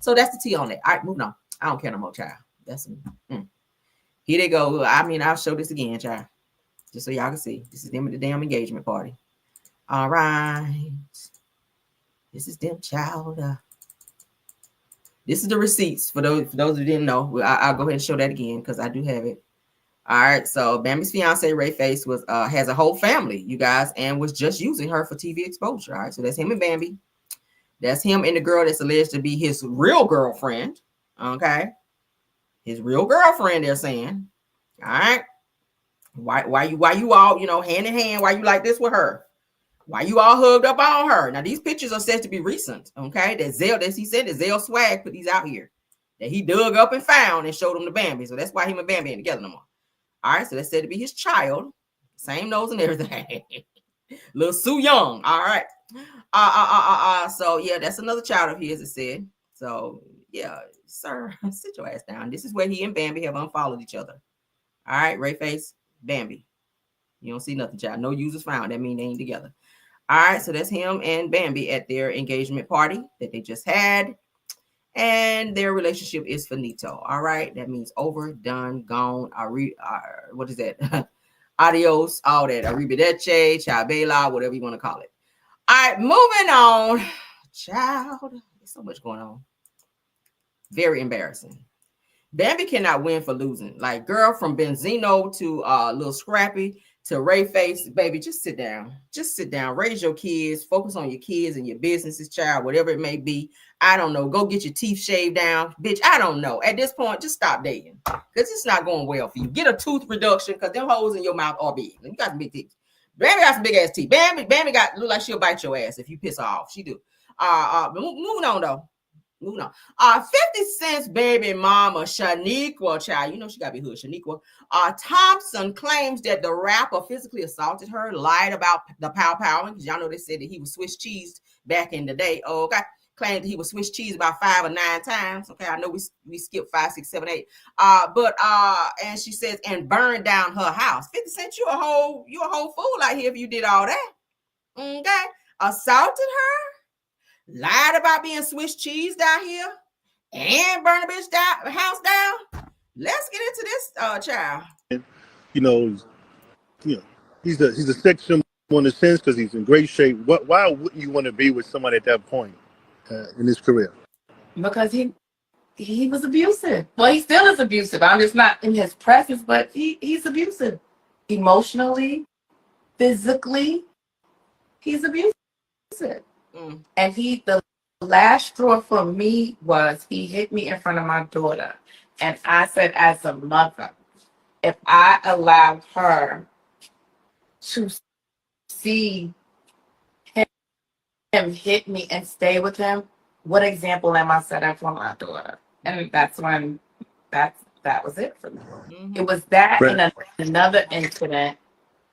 So that's the tea on it. All right, moving on. I don't care no more, child. That's here they go. I mean, I'll show this again, child, just so y'all can see. This is them at the damn engagement party. All right, this is them, child. This is the receipts for those who didn't know. I'll go ahead and show that again because I do have it. All right, so Bambi's fiance Rayface was has a whole family, you guys, and was just using her for TV exposure. All right, so that's him and Bambi. That's him and the girl that's alleged to be his real girlfriend. Okay, his real girlfriend. They're saying, all right, why you all hand in hand? Why you like this with her? Why you all hugged up on her? Now these pictures are said to be recent. Okay, that he said that Gill Swag put these out here that he dug up and found and showed them to Bambi. So that's why him and Bambi ain't together no more. All right, so that's said to be his child, same nose and everything. Little Sue Young. All right. So yeah, that's another child of his, it said. So yeah, sir, sit your ass down. This is where he and Bambi have unfollowed each other. All right, Rayface, Bambi. You don't see nothing, child. No users found. That means they ain't together. All right, so that's him and Bambi at their engagement party that they just had. And their relationship is finito. All right, that means over, done, gone. What is that? Adios, all that. Arrivederci, ciao bella, whatever you want to call it. All right, moving on. Child, there's so much going on. Very embarrassing. Bambi cannot win for losing. Like, girl, from Benzino to Little Scrappy to Rayface, baby, just sit down. Just sit down. Raise your kids. Focus on your kids and your businesses, child, whatever it may be. I don't know. Go get your teeth shaved down. Bitch, I don't know. At this point, just stop dating. Because it's not going well for you. Get a tooth reduction because them holes in your mouth are big. You got some big teeth. Bambi got some big ass teeth. Bambi look like she'll bite your ass if you piss her off. She do. Moving on, though. Moving on. 50 Cent's baby mama, Shaniqua, child, you know she gotta be hood. Shaniqua Thompson claims that the rapper physically assaulted her, lied about the pow-powing, because y'all know they said that he was Swiss cheesed back in the day. Okay. Claimed that he was Swiss cheesed about 5 or 9 times. Okay, I know we skipped 5, 6, 7, 8. And she says, and burned down her house. 50 Cent, you a whole fool out here if you did all that. Okay. Assaulted her. Lied about being Swiss cheese down here and burn a bitch house down. Let's get into this, child. He's a sex symbol in a sense because he's in great shape. Why wouldn't you want to be with somebody at that point in his career? Because he was abusive. Well, he still is abusive. I'm just not in his presence, but he's abusive. Emotionally, physically, he's abusive. And the last straw for me was he hit me in front of my daughter. And I said, as a mother, if I allowed her to see him hit me and stay with him, what example am I setting for my daughter? And that's when that was it for me. Mm-hmm. It was that and another incident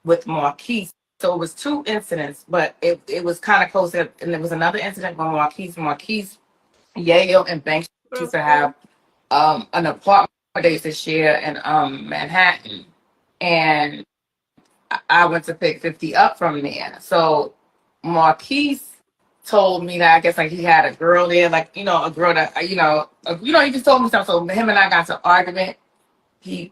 with Marquise. So it was 2 incidents, but it was kind of close. And there was another incident with Marquise, Yale, and Banks used to have an apartment they used to share in Manhattan. and I went to pick 50 up from there. So Marquise told me that I guess like he had a girl there, like, you know, a girl that, he just told me something. So him and I got to argument. He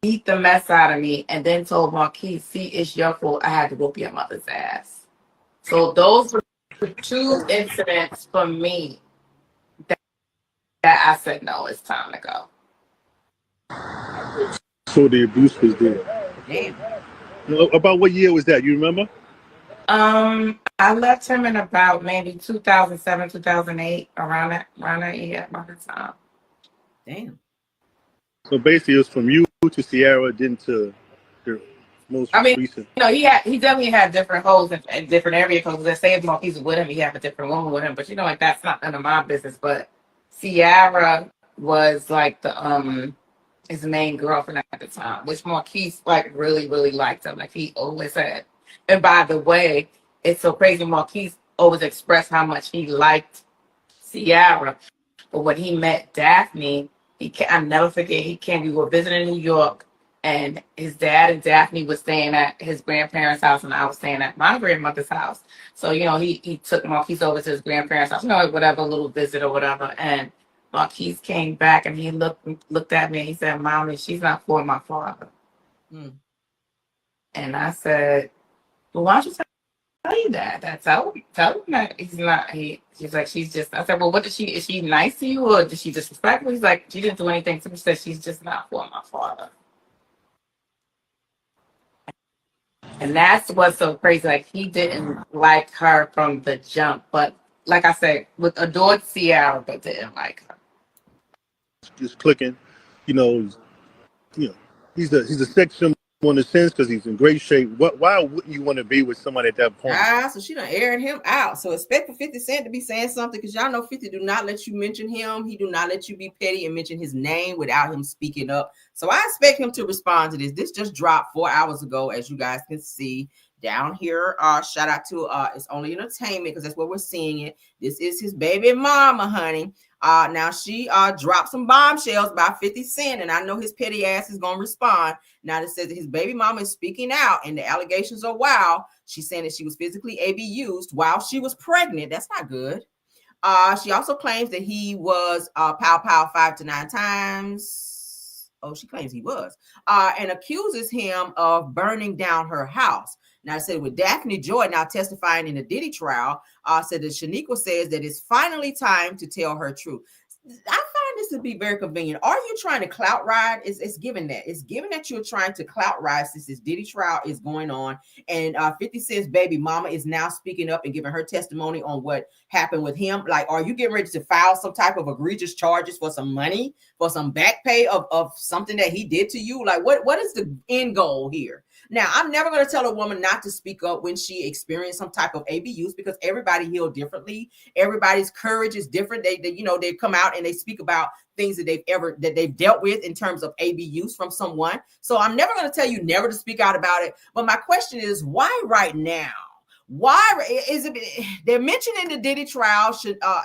beat the mess out of me and then told Marquise, see, it's your fault. I had to whoop your mother's ass. So those were the two incidents for me that I said, no, it's time to go. So the abuse was there. Damn. About what year was that? You remember? I left him in about maybe 2007, 2008, around that year, about the time. Damn. So basically, it was from you to Sierra, then to the most recent. You know, he definitely had different holes in different area codes. Let's say if Marquise was with him, he had a different woman with him. But you know, like that's not none of my business. But Sierra was like his main girlfriend at the time, which Marquise like really, really liked him. Like he always said. And by the way, it's so crazy. Marquise always expressed how much he liked Sierra. But when he met Daphne, I never forget, we were visiting New York, and his dad and Daphne was staying at his grandparents' house, and I was staying at my grandmother's house. So, you know, he took Marquise over to his grandparents' house, you know, whatever, little visit or whatever. And Marquise came back, and he looked at me, and he said, Mommy, she's not for my father. Mm. And I said, well, why don't you tell you that? Tell him that he's not. She's like, she's just. I said, well, what is she nice to you, or did she disrespect me? He's like, she didn't do anything to me. She said, she's just not for my father. And that's what's so crazy. Like, he didn't like her from the jump, but like I said, adored Sierra, but didn't like her. Just clicking, you know, he's a sex symbol in a sense because he's in great shape. Why wouldn't you want to be with somebody at that point? So she done airing him out. So expect for 50 Cent to be saying something, because y'all know 50 do not let you mention him. He do not let you be petty and mention his name without him speaking up. So I expect him to respond to this. This just dropped 4 hours ago, as you guys can see down here. Shout out to It's Only Entertainment, because that's where we're seeing it. This is his baby mama, honey. Now she dropped some bombshells by 50 Cent, and I know his petty ass is gonna respond. Now it says that his baby mama is speaking out, and the allegations are wild. She's saying that she was physically abused while she was pregnant. That's not good. She also claims that he was pow 5 to 9 times. Oh, she claims he was, and accuses him of burning down her house. Now, I said with Daphne Joy now testifying in the Diddy trial, said that Shaniqua says that it's finally time to tell her truth. I find this to be very convenient. Are you trying to clout ride? It's given that. It's given that you're trying to clout ride since this Diddy trial is going on. And 50 Cent's baby mama is now speaking up and giving her testimony on what happened with him. Like, are you getting ready to file some type of egregious charges for some money, for some back pay of something that he did to you? Like, what is the end goal here? Now, I'm never going to tell a woman not to speak up when she experienced some type of abuse, because everybody healed differently. Everybody's courage is different. They come out and they speak about things that they've dealt with in terms of abuse from someone. So I'm never going to tell you never to speak out about it. But my question is, why right now? Why is it they're mentioning the Diddy trial,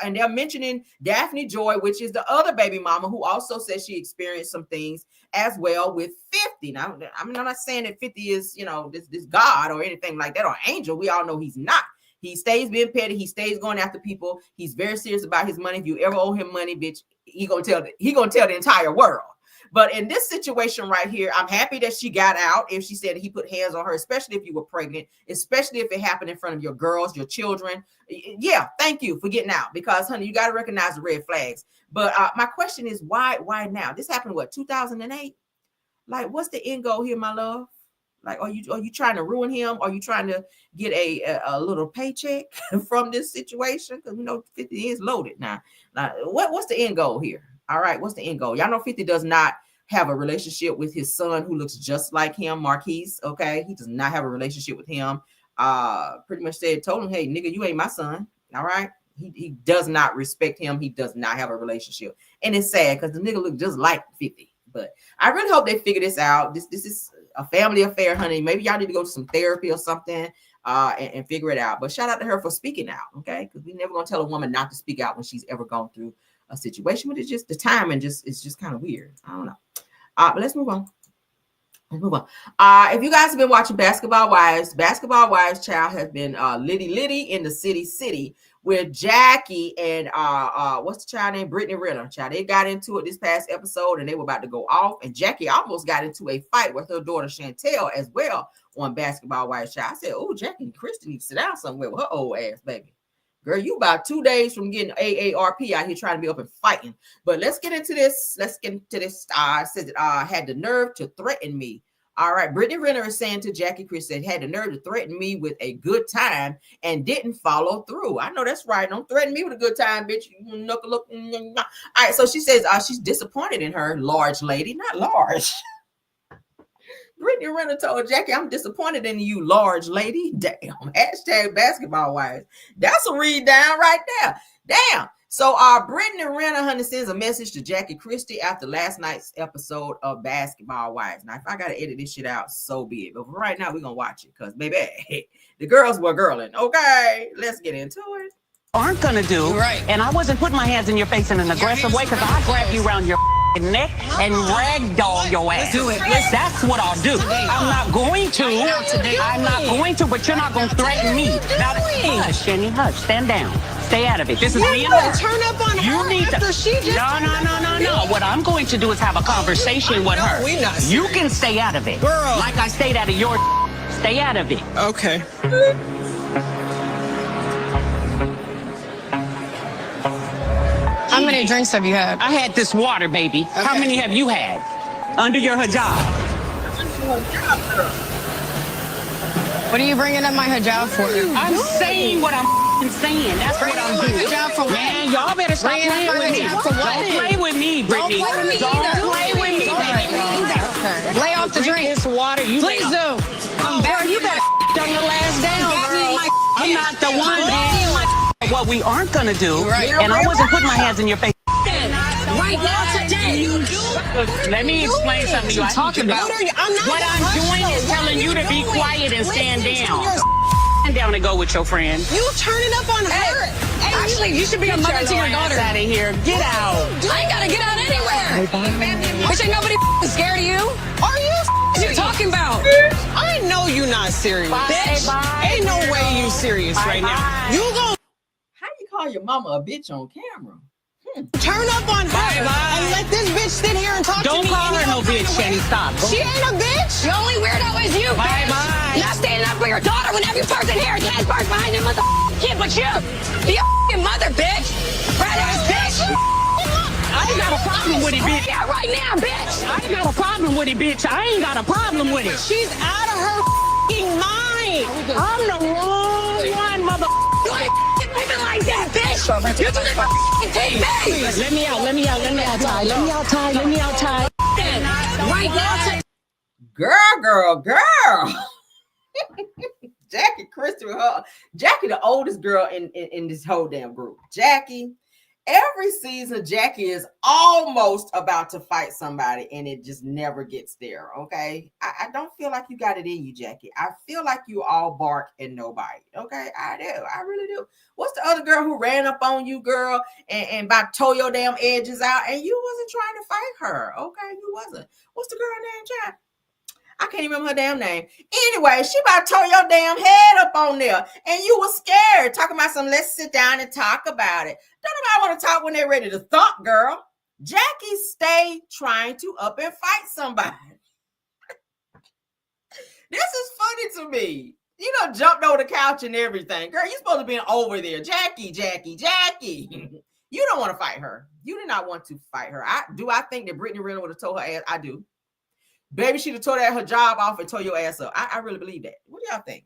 and they're mentioning Daphne Joy, which is the other baby mama, who also says she experienced some things as well with 50. Now, I'm not saying that 50 is, this God or anything like that, or angel. We all know he's not. He stays being petty. He stays going after people. He's very serious about his money. If you ever owe him money, bitch, he gonna tell the entire world. But in this situation right here, I'm happy that she got out. If she said he put hands on her, especially if you were pregnant, especially if it happened in front of your girls, your children. Yeah, thank you for getting out, because, honey, you got to recognize the red flags. But my question is, why now? This happened, 2008? Like, what's the end goal here, my love? Like, are you trying to ruin him? Are you trying to get a little paycheck from this situation? Because 50 is loaded now. What's the end goal here? All right, what's the end goal? Y'all know 50 does not have a relationship with his son, who looks just like him, Marquise. Okay, he does not have a relationship with him. Pretty much told him, hey, nigga, you ain't my son. All right. He does not respect him. He does not have a relationship. And it's sad because the nigga look just like 50. But I really hope they figure this out. This is a family affair, honey. Maybe y'all need to go to some therapy or something and figure it out. But shout out to her for speaking out, okay? Because we never gonna tell a woman not to speak out when she's ever gone through a situation. But it's just the timing it's just kind of weird. I don't know. But let's move on. Move on. If you guys have been watching Basketball Wives child has been Liddy in the city with Jackie and what's the child name? Brittany Renner. Child, they got into it this past episode and they were about to go off. And Jackie almost got into a fight with her daughter Chantel as well on Basketball Wives child. I said, oh, Jackie and Kristen need to sit down somewhere with her old ass, baby. Girl, you about 2 days from getting AARP out here trying to be up and fighting. But let's get into this. Says it had the nerve to threaten me. All right, Brittany Renner is saying to Jackie Christie, had the nerve to threaten me with a good time and didn't follow through. I know that's right. Don't threaten me with a good time, bitch. You look. All right, so she says she's disappointed in her large lady, not large. Brittany Renner told Jackie, I'm disappointed in you, large lady. Damn. Hashtag Basketball Wives. That's a read down right there. Damn. So Brittany Renner, honey, sends a message to Jackie Christie after last night's episode of Basketball Wives. Now, if I got to edit this shit out, so be it. But for right now, we're going to watch it because, baby, the girls were girling. Okay, let's get into it. Aren't going to do. Right. And I wasn't putting my hands in your face in an aggressive way because I grab you around your neck and ragdoll your ass. Do it. That's what I'll do. I'm not going to. I'm not going to, but you're not going to threaten me. Now, hush, Jenny, hush. Stand down. Stay out of it. This is me and her. Turn up on her after she just No. What I'm going to do is have a conversation with her. You can stay out of it. Girl. Like I stayed out of your stay out of it. Okay. How many drinks have you had? I had this water, baby. Okay. How many have you had? Under your hijab. What are you bringing up my hijab for? I'm saying what I'm saying. That's what I'm doing. Man, y'all better stop playing with me. Don't play with me, Brittany. Don't play with me. Okay. Lay off the drink. This water. You please do. I'm better. You better on your last down, girl. I'm not the one, bitch. What we aren't gonna do, and I wasn't putting my hands in your face. Right now today. Let me explain something to you. What I'm doing is telling you to be quiet and stand down. Stand down and go with your friend. You turning up on her. Actually, you should be a mother to your daughter. Out of here. Get out. I ain't gotta get out anywhere. Bitch, ain't nobody scared of you. Are you? What you talking about? I know you not serious. Bitch, ain't no way you serious right now. You gon' How you call your mama a bitch on camera? Turn up on her and let this bitch sit here and talk to me. Don't call her no bitch, Jenny. Stop. She ain't a bitch. The only weirdo is you, bitch. Bye. Not standing up for your daughter when every person here is ass part behind your motherfucking kid but you. Be a mother, bitch. Rat ass bitch. I ain't got a problem with it, bitch. Yeah, right now, bitch. I ain't got a problem with it, bitch. I ain't got a problem with it. She's out of her mind. I'm the wrong one, mother. Moving like that, bitch. You're doing the TV. Let me out, Ty. Right now, Girl. Jackie Christie, Jackie, the oldest girl in this whole damn group. Jackie, every season, Jackie is almost about to fight somebody, and it just never gets there. Okay, I don't feel like you got it in you, Jackie. I feel like you all bark and no bite. Okay, I do. I really do. What's the other girl who ran up on you, girl, and about tore your damn edges out, and you wasn't trying to fight her? Okay, you wasn't. What's the girl name, Jack? I can't even remember her damn name. Anyway, she about to tore your damn head up on there. And you were scared. Talking about some, let's sit down and talk about it. Don't nobody want to talk when they're ready to thump, girl. Jackie stay trying to up and fight somebody. This is funny to me. You know, jumped over the couch and everything. Girl, you're supposed to be over there. Jackie. You don't want to fight her. You do not want to fight her. I think that Brittany Renner would have told her ass? I do. Baby, she'd have tore her job off and tore your ass up. I really believe that. What do y'all think?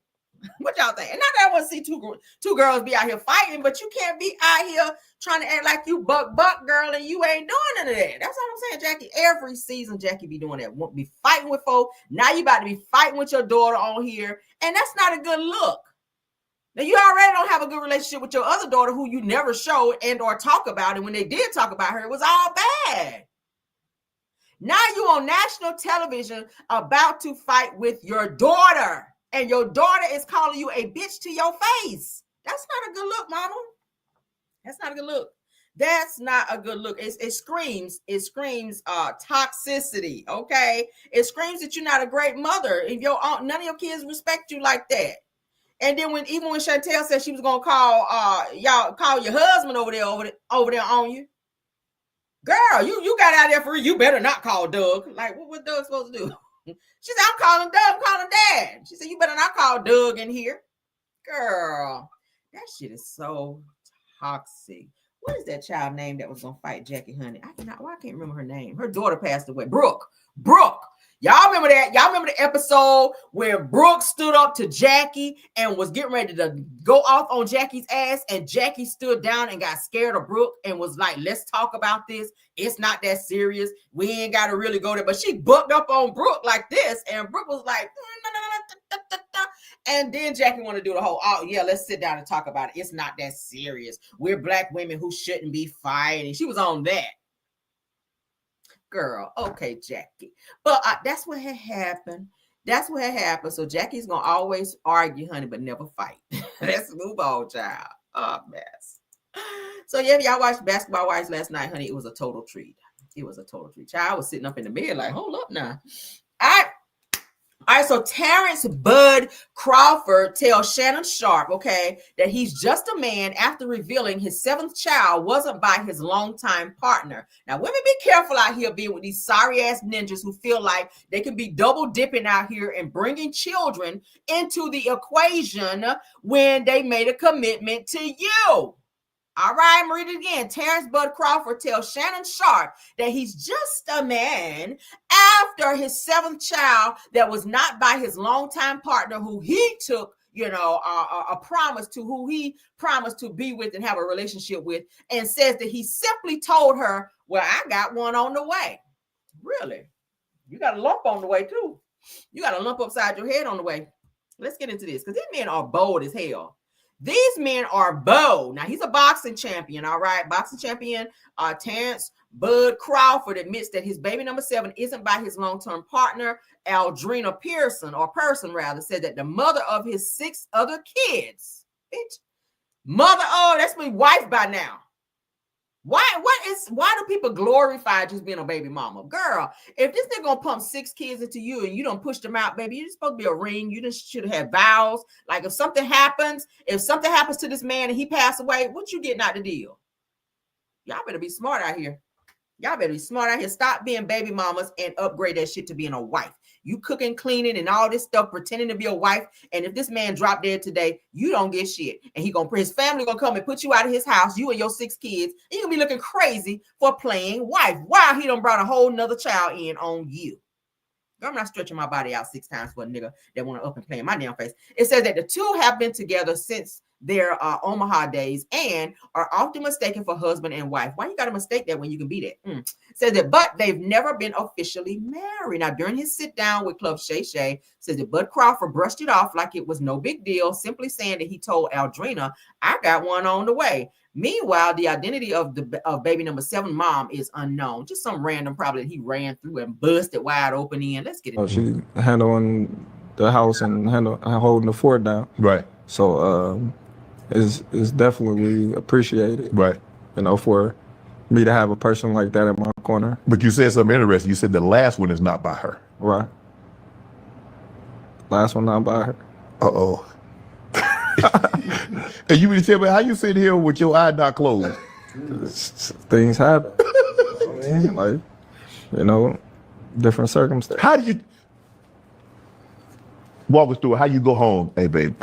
What y'all think? And not that I want to see two girls be out here fighting, but you can't be out here trying to act like you buck girl and you ain't doing none of that. That's what I'm saying, Jackie. Every season, Jackie be doing that. Won't be fighting with folk. Now you about to be fighting with your daughter on here, and that's not a good look. Now you already don't have a good relationship with your other daughter who you never showed and or talk about, and when they did talk about her, it was all bad. Now you on national television about to fight with your daughter, and your daughter is calling you a bitch to your face. That's not a good look, mama. That's not a good look. That's not a good look. It screams toxicity. Okay, it screams that you're not a great mother. If none of your kids respect you like that. And then when Chantel said she was gonna call your husband over there on you, girl, you got out there for real. You better not call Doug. Like what Doug supposed to do? She said, I'm calling Doug. I'm calling Dad. She said, you better not call Doug in here, girl. That shit is so toxic. What is that child name that was gonna fight Jackie Honey? I can't remember her name. Her daughter passed away. Brooke. Y'all remember that? Y'all remember the episode where Brooke stood up to Jackie and was getting ready to go off on Jackie's ass, and Jackie stood down and got scared of Brooke and was like, let's talk about this. It's not that serious. We ain't got to really go there. But she booked up on Brooke like this, and Brooke was like, and then Jackie wanted to do the whole, oh yeah, let's sit down and talk about it. It's not that serious. We're black women who shouldn't be fighting. She was on that. Girl, okay, Jackie. But that's what had happened. That's what had happened. So Jackie's going to always argue, honey, but never fight. Let's move on, child. Oh, mess. So yeah, y'all watched Basketball Wives last night, honey. It was a total treat. It was a total treat. Child, I was sitting up in the bed like, hold up now. All right, so Terrence Bud Crawford tells Shannon Sharp, okay, that he's just a man after revealing his 7th child wasn't by his longtime partner. Now, women, be careful out here being with these sorry-ass ninjas who feel like they can be double dipping out here and bringing children into the equation when they made a commitment to you. All right, I'm going to read it again. Terrence Bud Crawford tells Shannon Sharp that he's just a man after his 7th child that was not by his longtime partner who he took, a promise to, who he promised to be with and have a relationship with, and says that he simply told her, well, I got one on the way. Really? You got a lump on the way, too. You got a lump upside your head on the way. Let's get into this, because these men are bold as hell. These men are bold. Now, he's a boxing champion, all right? Boxing champion Terrence Bud Crawford admits that his baby number 7 isn't by his long-term partner, Aldrina Person, said that the mother of his 6 other kids, that's my wife by now. Why do people glorify just being a baby mama? Girl, if this nigga gonna pump 6 kids into you and you don't push them out, baby, you're supposed to be a ring. You just should have vows. Like if something happens to this man and he passed away, what you getting out the deal? Y'all better be smart out here. Stop being baby mamas and upgrade that shit to being a wife. You cooking, cleaning, and all this stuff, pretending to be a wife. And if this man dropped dead today, you don't get shit. And his family gonna come and put you out of his house, you and your 6 kids. And you gonna be looking crazy for playing wife. While he done brought a whole nother child in on you. I'm not stretching my body out 6 times for a nigga that want to up and play in my damn face. It says that the two have been together since their Omaha days and are often mistaken for husband and wife. Why you got to mistake that when you can be that? Says that, but they've never been officially married. Now, during his sit down with Club Shay Shay, says that Bud Crawford brushed it off like it was no big deal, simply saying that he told Aldrina, I got one on the way. Meanwhile, the identity of baby number 7 mom is unknown. Just some random probably that he ran through and busted wide open in. Let's get it. She handling the house and holding the fort down. Right. So it's definitely appreciated. Right. For me to have a person like that in my corner. But you said something interesting. You said the last one is not by her. Right. Last one not by her. Uh-oh. And you mean to tell me how you sit here with your eye not closed? Things happen. Different circumstances. How did you walk us through it? How you go home? Hey, babe.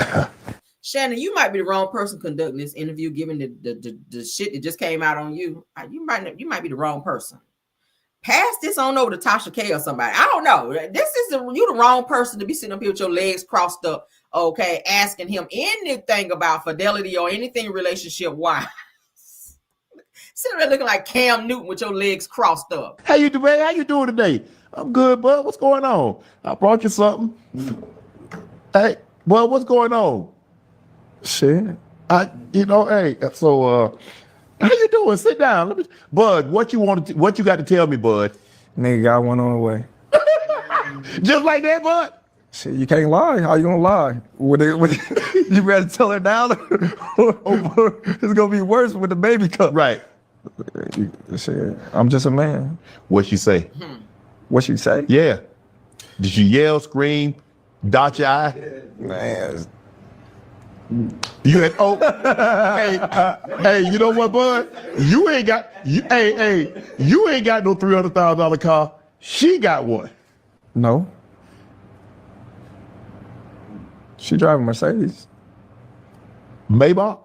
Shannon, you might be the wrong person conducting this interview, given the shit that just came out on you. You might be the wrong person. Pass this on over to Tasha K or somebody. I don't know. You the wrong person to be sitting up here with your legs crossed up, okay, asking him anything about fidelity or anything relationship-wise. Sitting there looking like Cam Newton with your legs crossed up. How you doing? How you doing today? I'm good, bud. What's going on? I brought you something. Hey, bud, what's going on? Shit. Hey, so how you doing? Sit down. Bud, what you got to tell me, bud? Nigga got one on the way. Just like that, bud? Shit, you can't lie. How you gonna lie? You better tell her now. It's gonna be worse when the baby comes. Right. I'm just a man. What she say? What she say? Yeah. Did you yell, scream, dot your eye? Man. You had hey, you know what, bud? You ain't got you ain't got no $300,000 car. She got one. No. She driving Mercedes. Maybach?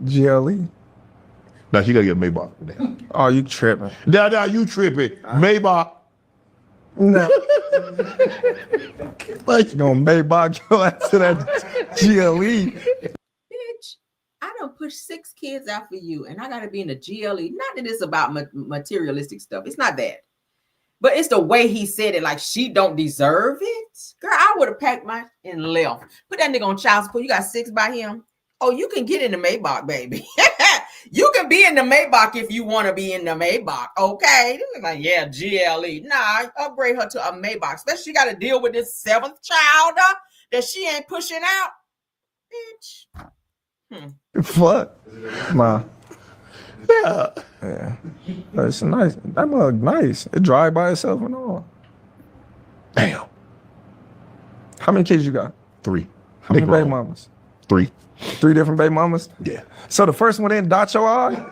GLE. Now she gotta get a Maybach. Oh, you tripping. Now you tripping. Maybach. No. Like you gonna Maybach go after that GLE. Bitch, I don't push 6 kids out for you, and I gotta be in the GLE. Not that it's about materialistic stuff. It's not that. But it's the way he said it, like she don't deserve it. Girl, I would have packed my and left. Put that nigga on child support. You got 6 by him. Oh, you can get in the Maybach, baby. You can be in the Maybach if you want to be in the Maybach. Okay. Like, yeah, GLE. Nah, upgrade her to a Maybach. Especially she got to deal with this 7th child that she ain't pushing out. Bitch. Fuck. Ma. Yeah. It's nice. That mug nice. It drive by itself and all. Damn. How many kids you got? 3. How many baby mamas? 3. 3 different baby mamas? Yeah. So the first one didn't dot your eye?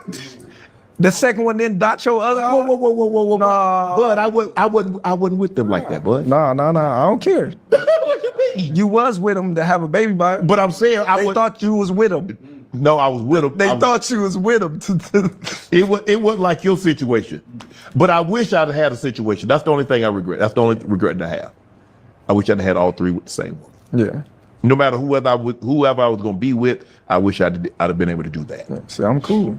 The second one didn't dot your other eye? Whoa. Nah. Bud, I wasn't with them like that, bud. Nah. I don't care. What you mean? You was with them to have a baby by. But I'm saying they thought you was with them. No, I was with them. They thought you was with them. It wasn't like your situation. But I wish I'd had a situation. That's the only thing I regret. That's the only regret I have. I wish I'd had all 3 with the same one. Yeah. No matter whoever I was going to be with, I wish I'd have been able to do that. Yeah, see, I'm cool.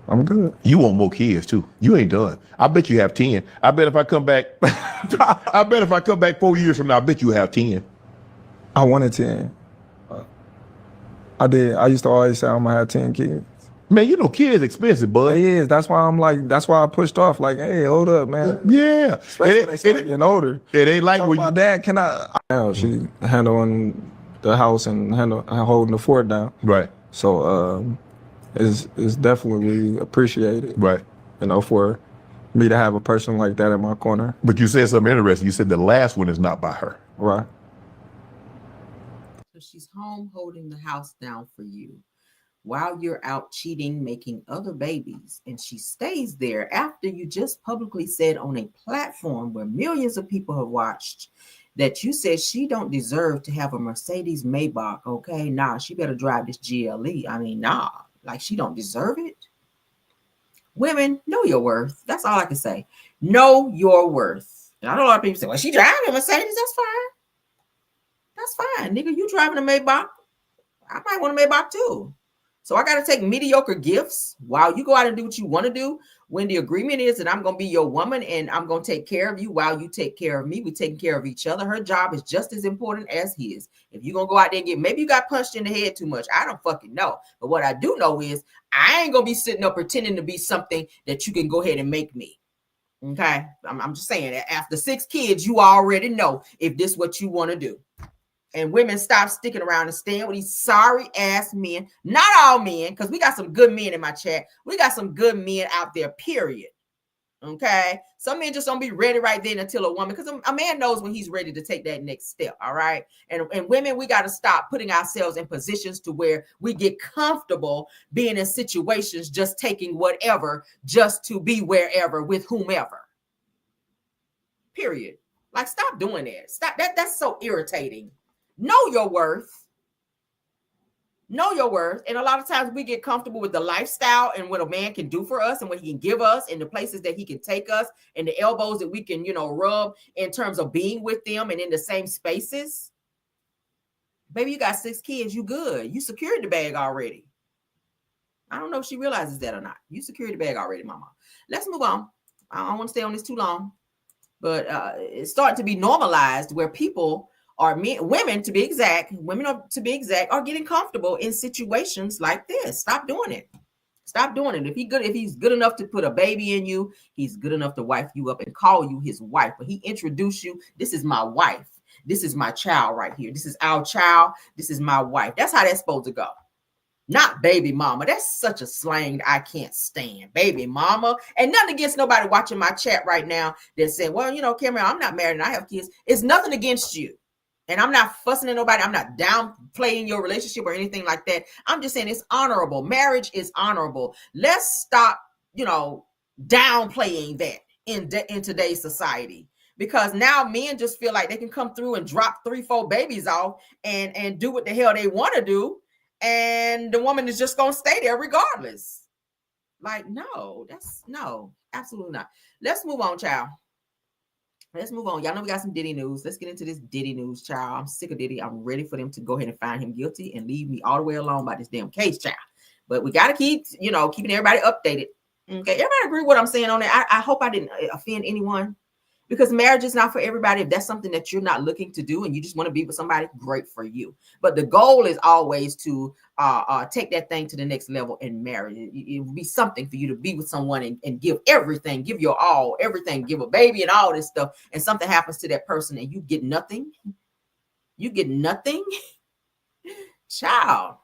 I'm good. You want more kids too. You ain't done. I bet you have 10. I bet if I come back, 4 years from now, I bet you have 10. I wanted 10. I did. I used to always say I'm gonna have 10 kids. Man, you know kids expensive, bud. It is. That's why I pushed off. Like, hey, hold up, man. Yeah. It getting older. It ain't like when my dad she handling the house and holding the fort down. Right. So it's definitely appreciated. Right. You know, for me to have a person like that in my corner. But you said something interesting. You said the last one is not by her. Right. So she's home holding the house down for you while you're out cheating, making other babies. And she stays there after you just publicly said on a platform where millions of people have watched that you said she don't deserve to have a Mercedes Maybach. Okay, nah, she better drive this GLE. I mean, nah, like she don't deserve it. Women, know your worth. That's all I can say. Know your worth. And I know a lot of people say, well, she driving a Mercedes. That's fine. That's fine. Nigga, you driving a Maybach. I might want a Maybach too. So I got to take mediocre gifts while you go out and do what you want to do. When the agreement is that I'm going to be your woman and I'm going to take care of you while you take care of me, we're taking care of each other. Her job is just as important as his. If you're going to go out there and get, maybe you got punched in the head too much. I don't fucking know. But what I do know is I ain't going to be sitting up pretending to be something that you can go ahead and make me. Okay. I'm just saying that after 6 kids, you already know if this is what you want to do. And women, stop sticking around and staying with these sorry ass men. Not all men, because we got some good men in my chat. We got some good men out there, period. Okay. Some men just don't be ready right then until a woman, because a man knows when he's ready to take that next step. All right. And women, we got to stop putting ourselves in positions to where we get comfortable being in situations, just taking whatever, just to be wherever with whomever. Period. Like, stop doing that. Stop. That's so irritating. Know your worth. Know your worth. And a lot of times we get comfortable with the lifestyle and what a man can do for us and what he can give us and the places that he can take us and the elbows that we can, rub in terms of being with them and in the same spaces. Baby, you got 6 kids. You good. You secured the bag already. I don't know if she realizes that or not. You secured the bag already, mama. Let's move on. I don't want to stay on this too long. But it's starting to be normalized where people are women to be exact, are getting comfortable in situations like this. Stop doing it. Stop doing it. If he's good enough to put a baby in you, he's good enough to wife you up and call you his wife. But he introduced you. This is my wife. This is my child right here. This is our child. This is my wife. That's how that's supposed to go. Not baby mama. That's such a slang I can't stand. Baby mama. And nothing against nobody watching my chat right now that said, well, you know, Cameron, I'm not married and I have kids. It's nothing against you. And I'm not fussing at nobody. I'm not downplaying your relationship or anything like that. I'm just saying it's honorable. Marriage is honorable. Let's stop, you know, downplaying that in today's society. Because now men just feel like they can come through and drop 3-4 babies off and do what the hell they want to do. And the woman is just going to stay there regardless. Like, no, absolutely not. Let's move on, child. Let's move on. Y'all know we got some Diddy news. Let's get into this Diddy news, child. I'm sick of Diddy. I'm ready for them to go ahead and find him guilty and leave me all the way alone by this damn case, child. But we got to keep, you know, keeping everybody updated. Okay, everybody agree with what I'm saying on that? I hope I didn't offend anyone. Because marriage is not for everybody. If that's something that you're not looking to do and you just want to be with somebody, great for you. But the goal is always to take that thing to the next level in marriage. It will be something for you to be with someone and give everything, give your all, everything, give a baby and all this stuff. And something happens to that person and you get nothing. You get nothing. Child.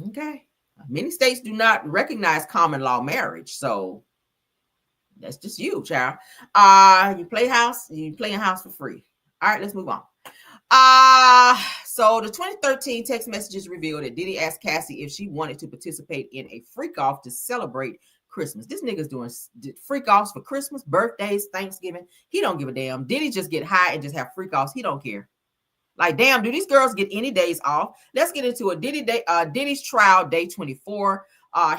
Okay. Many states do not recognize common law marriage. So that's just you, child. You play in house for free. All right, let's move on. So the 2013 text messages revealed that Diddy asked Cassie if she wanted to participate in a freak off to celebrate Christmas. This nigga's doing freak offs for Christmas, birthdays, Thanksgiving. He don't give a damn. Diddy just get high and just have freak offs. He don't care. Like, damn, do these girls get any days off? Let's get into a Diddy's trial, day 24.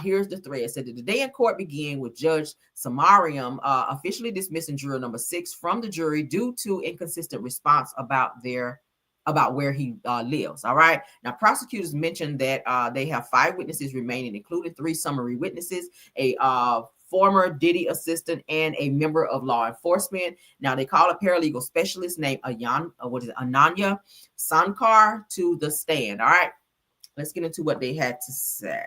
Here's the thread. It said that the day in court began with Judge Samarium officially dismissing juror number 6 from the jury due to inconsistent response about where he lives. All right. Now, prosecutors mentioned that they have 5 witnesses remaining, including 3 summary witnesses, a former Diddy assistant, and a member of law enforcement. Now, they call a paralegal specialist named Ananya Sankar to the stand. All right. Let's get into what they had to say.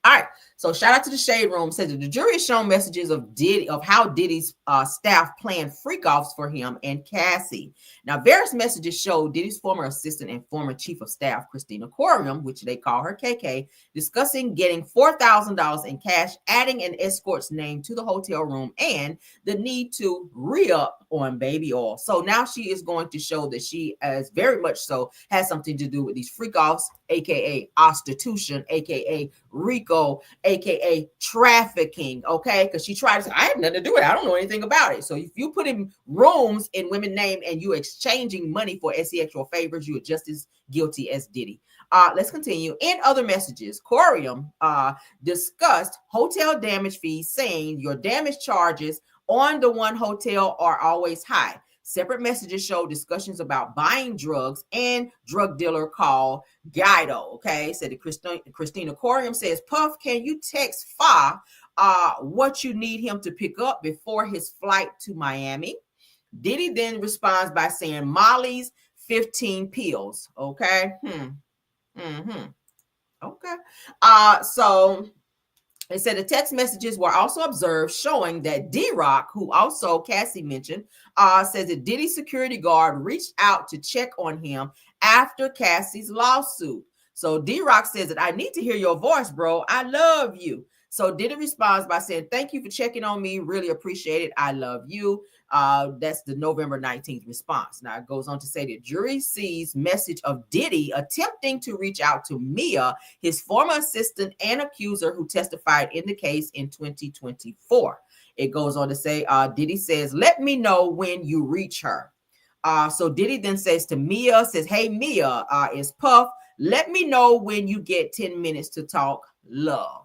All right, so shout out to the Shade Room. Says that the jury has shown messages of how Diddy's staff planned freak offs for him and Cassie. Now, various messages show Diddy's former assistant and former chief of staff, Christina Corium, which they call her KK, discussing getting $4,000 in cash, adding an escort's name to the hotel room, and the need to re-up on baby oil. So now she is going to show that she, as very much so, has something to do with these freak offs, aka prostitution, aka RICO, aka trafficking, okay? Because she tried to say, I have nothing to do with it. I don't know anything about it. So if you put in rooms in women's name and you exchanging money for sexual favors, you are just as guilty as Diddy. Let's continue. In other messages, Corium discussed hotel damage fees, saying your damage charges on the one hotel are always high. Separate messages show discussions about buying drugs and drug dealer called Guido. Okay, said Christina Corium says, Puff, can you text Fa what you need him to pick up before his flight to Miami? Diddy then responds by saying Molly's 15 pills. Okay. Okay. So they said the text messages were also observed showing that D-Rock, who also Cassie mentioned, says that Diddy's security guard reached out to check on him after Cassie's lawsuit. So D-Rock says that I need to hear your voice, bro. I love you. So Diddy responds by saying, thank you for checking on me. Really appreciate it. I love you. That's the November 19th response. Now it goes on to say that jury sees message of Diddy attempting to reach out to Mia, his former assistant and accuser who testified in the case in 2024. It goes on to say, Diddy says, let me know when you reach her. So Diddy then says to Mia, says, hey, Mia, is Puff. Let me know when you get 10 minutes to talk. Love.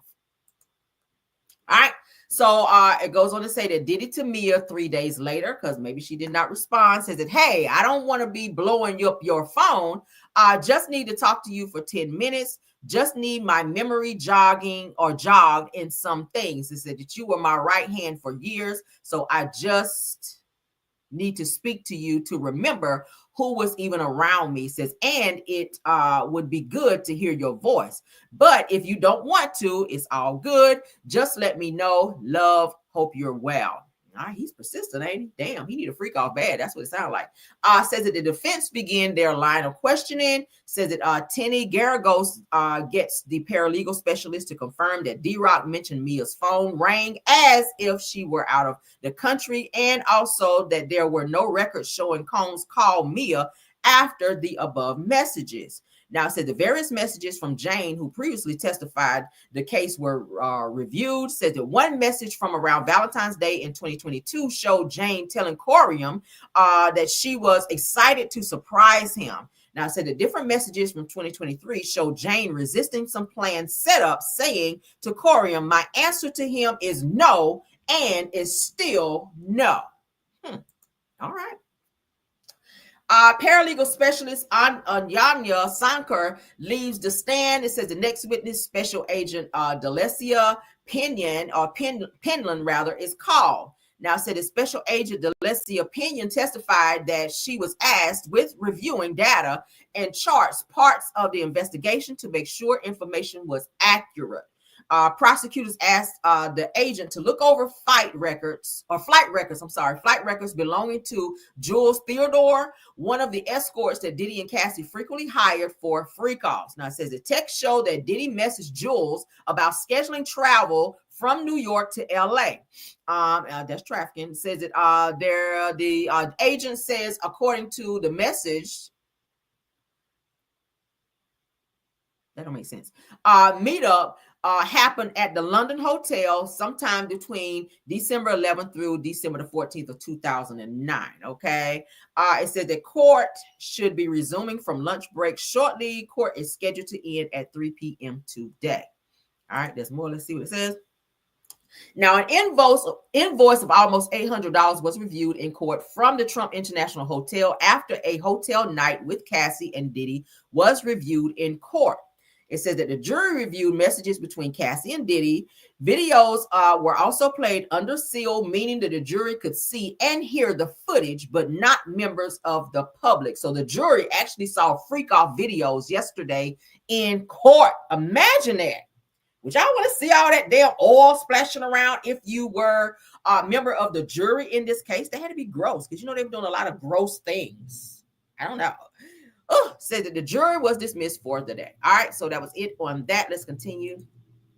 All right. So it goes on to say that Diddy to Mia 3 days later, because maybe she did not respond, says that, hey, I don't want to be blowing up your phone. I just need to talk to you for 10 minutes. Just need my memory jogged in some things. It said that you were my right hand for years. So I just need to speak to you to remember who was even around me. Says, and it would be good to hear your voice. But if you don't want to, it's all good. Just let me know. Love. Hope you're well. All right, he's persistent, ain't he? Damn, he need a freak off bad. That's what it sounds like. Says that the defense began their line of questioning. Says that Tenny Garagos gets the paralegal specialist to confirm that D-Rock mentioned Mia's phone rang as if she were out of the country, and also that there were no records showing Combs called Mia after the above messages. Now, it said the various messages from Jane, who previously testified the case, were reviewed. Said that one message from around Valentine's Day in 2022 showed Jane telling Corium that she was excited to surprise him. Now, it said the different messages from 2023 showed Jane resisting some planned setup, saying to Corium, "My answer to him is no, and is still no." All right. Paralegal specialist Anyanya Sankar leaves the stand. It says the next witness, Special Agent Delecia Penland rather, is called. Now, it said the Special Agent Delecia Penland testified that she was asked with reviewing data and charts parts of the investigation to make sure information was accurate. Prosecutors asked the agent to look over flight records belonging to Jules Theodore, one of the escorts that Diddy and Cassie frequently hired for freak-offs. Now, it says the text showed that Diddy messaged Jules about scheduling travel from New York to LA. That's trafficking. It says that the agent says, according to the message, that don't make sense. Meetup happened at the London Hotel sometime between December 11th through December the 14th of 2009. Okay. It said that court should be resuming from lunch break shortly. Court is scheduled to end at 3 p.m. today. All right, there's more. Let's see what it says. Now, an invoice of almost $800 was reviewed in court from the Trump International Hotel after a hotel night with Cassie and Diddy was reviewed in court. It says that the jury reviewed messages between Cassie and Diddy. Videos were also played under seal, meaning that the jury could see and hear the footage, but not members of the public. So the jury actually saw freak-off videos yesterday in court. Imagine that. Would y'all want to see all that damn oil splashing around if you were a member of the jury in this case? They had to be gross because, you know, they were doing a lot of gross things. I don't know. Said that the jury was dismissed for the day. All right, so that was it on that. Let's continue.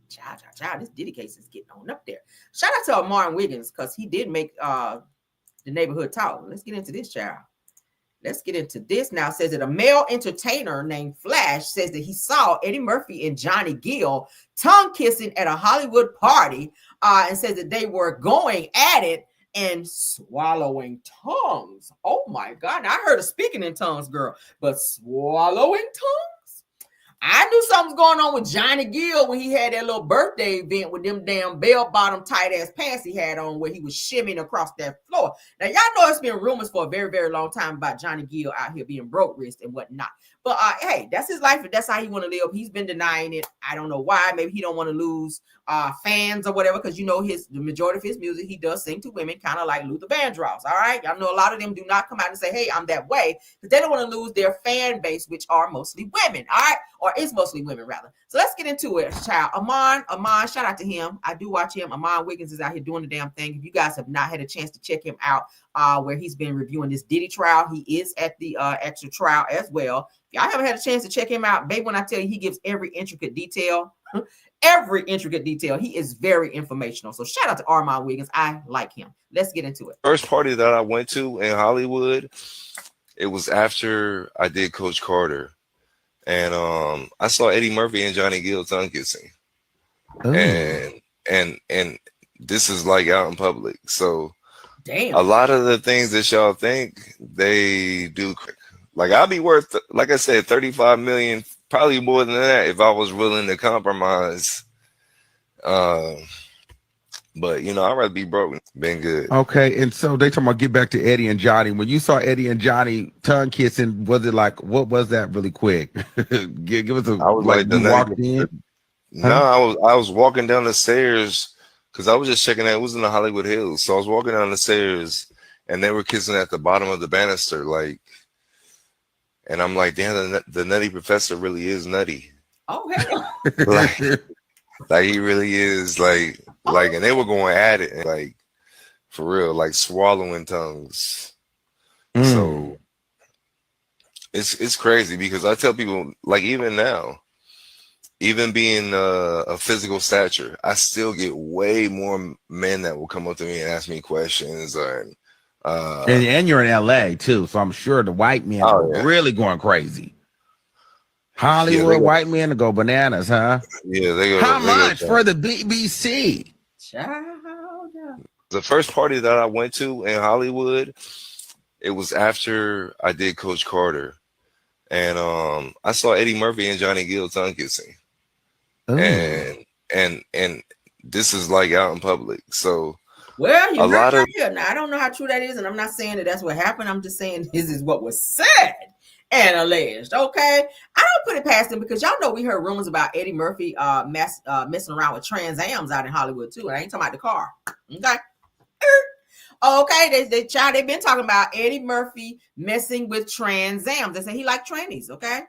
Child, this Diddy case is getting on up there. Shout out to Martin Wiggins because he did make the neighborhood talk. Let's get into this, child. Let's get into this now. It says that a male entertainer named Flash says that he saw Eddie Murphy and Johnny Gill tongue kissing at a Hollywood party and says that they were going at it and swallowing tongues. Oh my God. Now, I heard of speaking in tongues, girl, but swallowing tongues? I knew something was going on with Johnny Gill when he had that little birthday event with them damn bell-bottom tight-ass pants he had on where he was shimmying across that floor. Now, y'all know it's been rumors for a very, very long time about Johnny Gill out here being broke wrist and whatnot. But hey, that's his life. If that's how he want to live, he's been denying it. I don't know why. Maybe he don't want to lose fans or whatever, because you know the majority of his music he does sing to women, kind of like Luther Vandross. All right, y'all know a lot of them do not come out and say, "Hey, I'm that way," because they don't want to lose their fan base, which are mostly women. All right, or is mostly women rather. So let's get into it, child. Amon, shout out to him. I do watch him. Amon Wiggins is out here doing the damn thing. If you guys have not had a chance to check him out, where he's been reviewing this Diddy trial, he is at the extra trial as well. If y'all haven't had a chance to check him out, babe, when I tell you he gives every intricate detail, he is very informational. So shout out to Armand Wiggins. I like him. Let's get into it. First party that I went to in Hollywood, it was after I did Coach Carter. And I saw Eddie Murphy and Johnny Gill tongue kissing. Oh. And this is like out in public. So damn, a lot of the things that y'all think they do, like I'll be worth, like I said, 35 million, probably more than that if I was willing to compromise. But you know, I'd rather be broke. Been good. Okay, and so they talking about get back to Eddie and Johnny. When you saw Eddie and Johnny tongue kissing, was it like, what was that really quick? give us a. I was like you walked in. No, I was walking down the stairs because I was just checking out. It was in the Hollywood Hills, so I was walking down the stairs and they were kissing at the bottom of the banister, like. And I'm like, damn, the Nutty Professor really is nutty. Oh, hey. like he really is like, and they were going at it, and like For real, like swallowing tongues. So it's crazy because I tell people, like, even now, even being a physical stature, I still get way more men that will come up to me and ask me questions. And you're in LA too, so I'm sure the white men are really going crazy. Hollywood white men to go bananas, huh? Yeah, they go. How much for the BBC? The first party that I went to in Hollywood, it was after I did Coach Carter, and I saw Eddie Murphy and Johnny Gill tongue kissing, and this is like out in public. So, well, you a lot of here. Now I don't know how true that is, and I'm not saying that that's what happened. I'm just saying this is what was said and alleged. Okay, I don't put it past them because y'all know we heard rumors about Eddie Murphy messing around with Trans Ams out in Hollywood too. And I ain't talking about the car. Okay. Okay, they've been talking about Eddie Murphy messing with Trans Ams. They say he like trannies. Okay,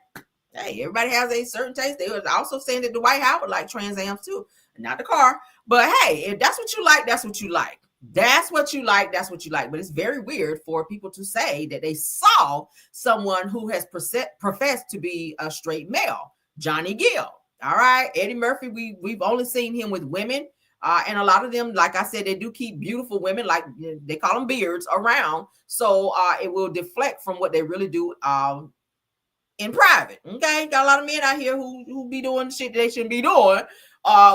hey, everybody has a certain taste. They were also saying that Dwight Howard like Trans Ams too, not the car. But hey, if that's what you like, that's what you like. That's what you like. That's what you like. But it's very weird for people to say that they saw someone who has professed to be a straight male, Johnny Gill. All right, Eddie Murphy. We've only seen him with women. And a lot of them, like I said, they do keep beautiful women, like they call them beards, around. So it will deflect from what they really do in private. Okay, got a lot of men out here who be doing shit they shouldn't be doing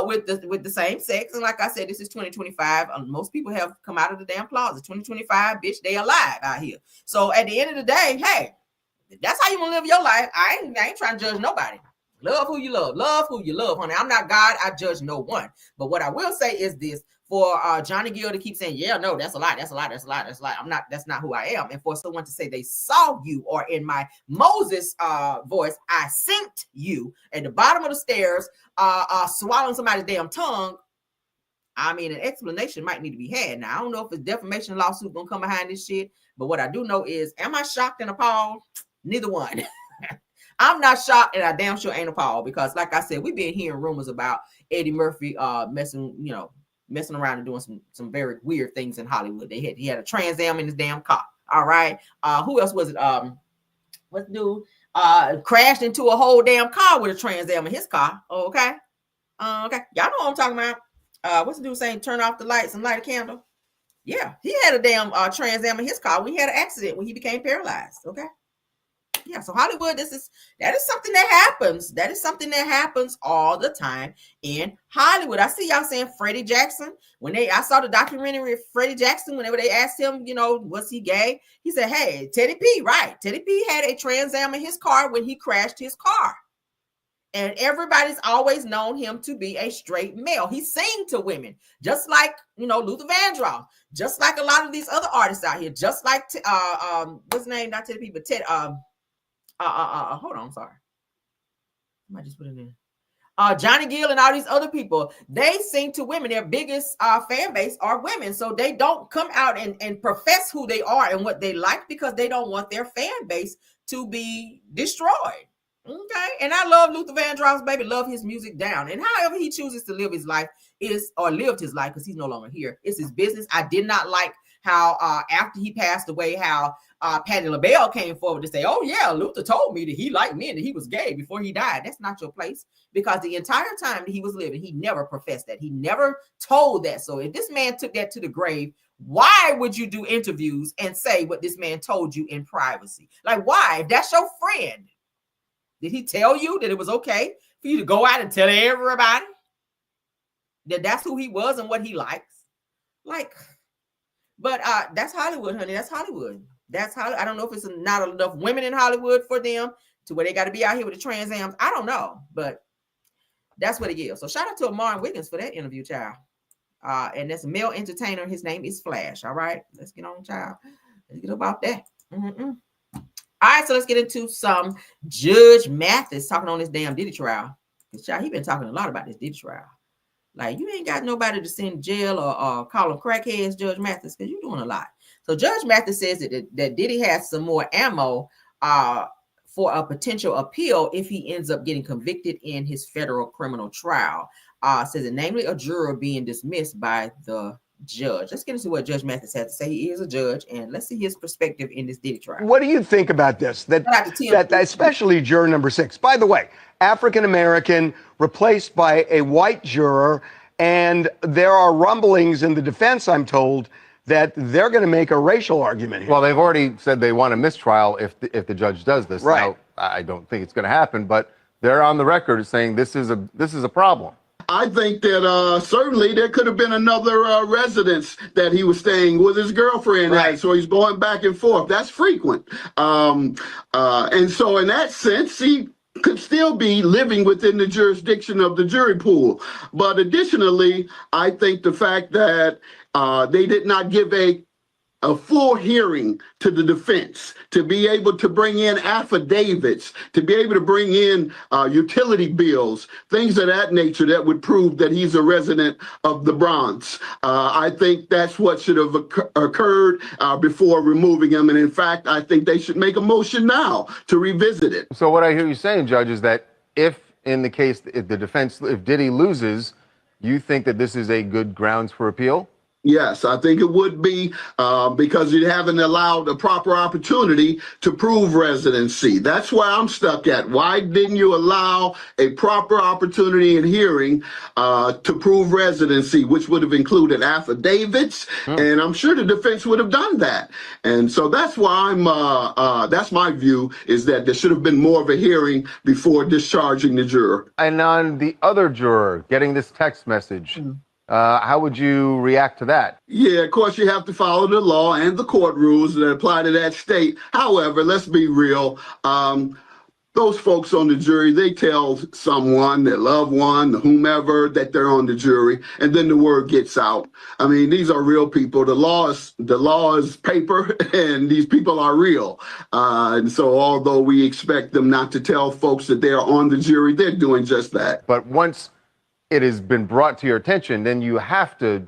with the same sex. And like I said, this is 2025. Most people have come out of the damn closet. 2025, bitch, they alive out here. So at the end of the day, hey, that's how you want to live your life. I ain't trying to judge nobody. Love who you love who you love, honey. I'm not God. I judge no one. But what I will say is this: for Johnny Gill to keep saying, "Yeah, no, that's a lie, that's a lie, that's a lie, that's a lie," I'm not. That's not who I am. And for someone to say they saw you, or in my Moses voice, I synced you at the bottom of the stairs, swallowing somebody's damn tongue. I mean, an explanation might need to be had. Now, I don't know if a defamation lawsuit gonna come behind this shit, but what I do know is, am I shocked and appalled? Neither one. I'm not shocked, and I damn sure ain't appalled because, like I said, we've been hearing rumors about Eddie Murphy messing around and doing some very weird things in Hollywood. He had a Trans Am in his damn car. All right. Who else was it? What dude crashed into a whole damn car with a Trans Am in his car. Okay. Okay. Y'all know what I'm talking about. What's the dude saying? Turn off the lights and light a candle. Yeah, he had a damn Trans Am in his car when he had an accident when he became paralyzed. Okay. Yeah, so Hollywood, that is something that happens. That is something that happens all the time in Hollywood. I see y'all saying Freddie Jackson. I saw the documentary of Freddie Jackson, whenever they asked him, was he gay? He said, hey, Teddy P, right. Teddy P had a Trans Am in his car when he crashed his car. And everybody's always known him to be a straight male. He sang to women, just like, Luther Vandross, just like a lot of these other artists out here, just like, what's his name? Not Teddy P, but Ted, hold on, sorry. I just put it in. Johnny Gill and all these other people, they sing to women. Their biggest fan base are women. So they don't come out and profess who they are and what they like because they don't want their fan base to be destroyed. Okay. And I love Luther Vandross, baby, love his music down. And however he chooses to live his life lived his life because he's no longer here. It's his business. I did not like how after he passed away, how Patti LaBelle came forward to say, oh yeah, Luther told me that he liked men, that he was gay before he died. That's not your place, because the entire time that he was living, he never professed that. He never told that. So if this man took that to the grave, why would you do interviews and say what this man told you in privacy? Like, why? If that's your friend, did he tell you that it was okay for you to go out and tell everybody that that's who he was and what he likes? Like, but that's Hollywood, honey. That's Hollywood. That's how. I don't know if it's not enough women in Hollywood for them to where they got to be out here with the Trans Ams. I don't know, but that's what it is. So shout out to Amari Wiggins for that interview, child. And that's a male entertainer. His name is Flash. All right, let's get on, child. Let's get about that. All right, so let's get into some Judge Mathis talking on this damn Diddy trial. Child, he been talking a lot about this Diddy trial. Like, you ain't got nobody to send to jail or call them crackheads, Judge Mathis, because you're doing a lot. So Judge Mathis says that Diddy has some more ammo for a potential appeal if he ends up getting convicted in his federal criminal trial. Says that namely a juror being dismissed by the judge. Let's get into what Judge Mathis has to say. He is a judge, and let's see his perspective in this Diddy trial. What do you think about this? That especially juror number 6. By the way, African American replaced by a white juror, and there are rumblings in the defense, I'm told, that they're going to make a racial argument here. Well, they've already said they want a mistrial if the judge does this. Right. Now, I don't think it's going to happen, but they're on the record saying this is a problem. I think that certainly there could have been another residence that he was staying with his girlfriend at, so he's going back and forth. That's frequent. And so in that sense, he could still be living within the jurisdiction of the jury pool. But additionally, I think the fact that they did not give a full hearing to the defense, to be able to bring in affidavits, to be able to bring in utility bills, things of that nature that would prove that he's a resident of the Bronx. I think that's what should have occurred before removing him. And in fact, I think they should make a motion now to revisit it. So what I hear you saying, Judge, is that if in the case, if Diddy loses, you think that this is a good grounds for appeal? Yes, I think it would be because you haven't allowed a proper opportunity to prove residency. That's where I'm stuck at. Why didn't you allow a proper opportunity in hearing to prove residency, which would have included affidavits? And I'm sure the defense would have done that. And so that's why that's my view, is that there should have been more of a hearing before discharging the juror. And on the other juror getting this text message, how would you react to that? Yeah, of course, you have to follow the law and the court rules that apply to that state. However, let's be real. Those folks on the jury, they tell someone, their loved one, whomever, that they're on the jury, and then the word gets out. I mean, these are real people. The law is paper, and these people are real. And so although we expect them not to tell folks that they're on the jury, they're doing just that. But once it has been brought to your attention, then you have to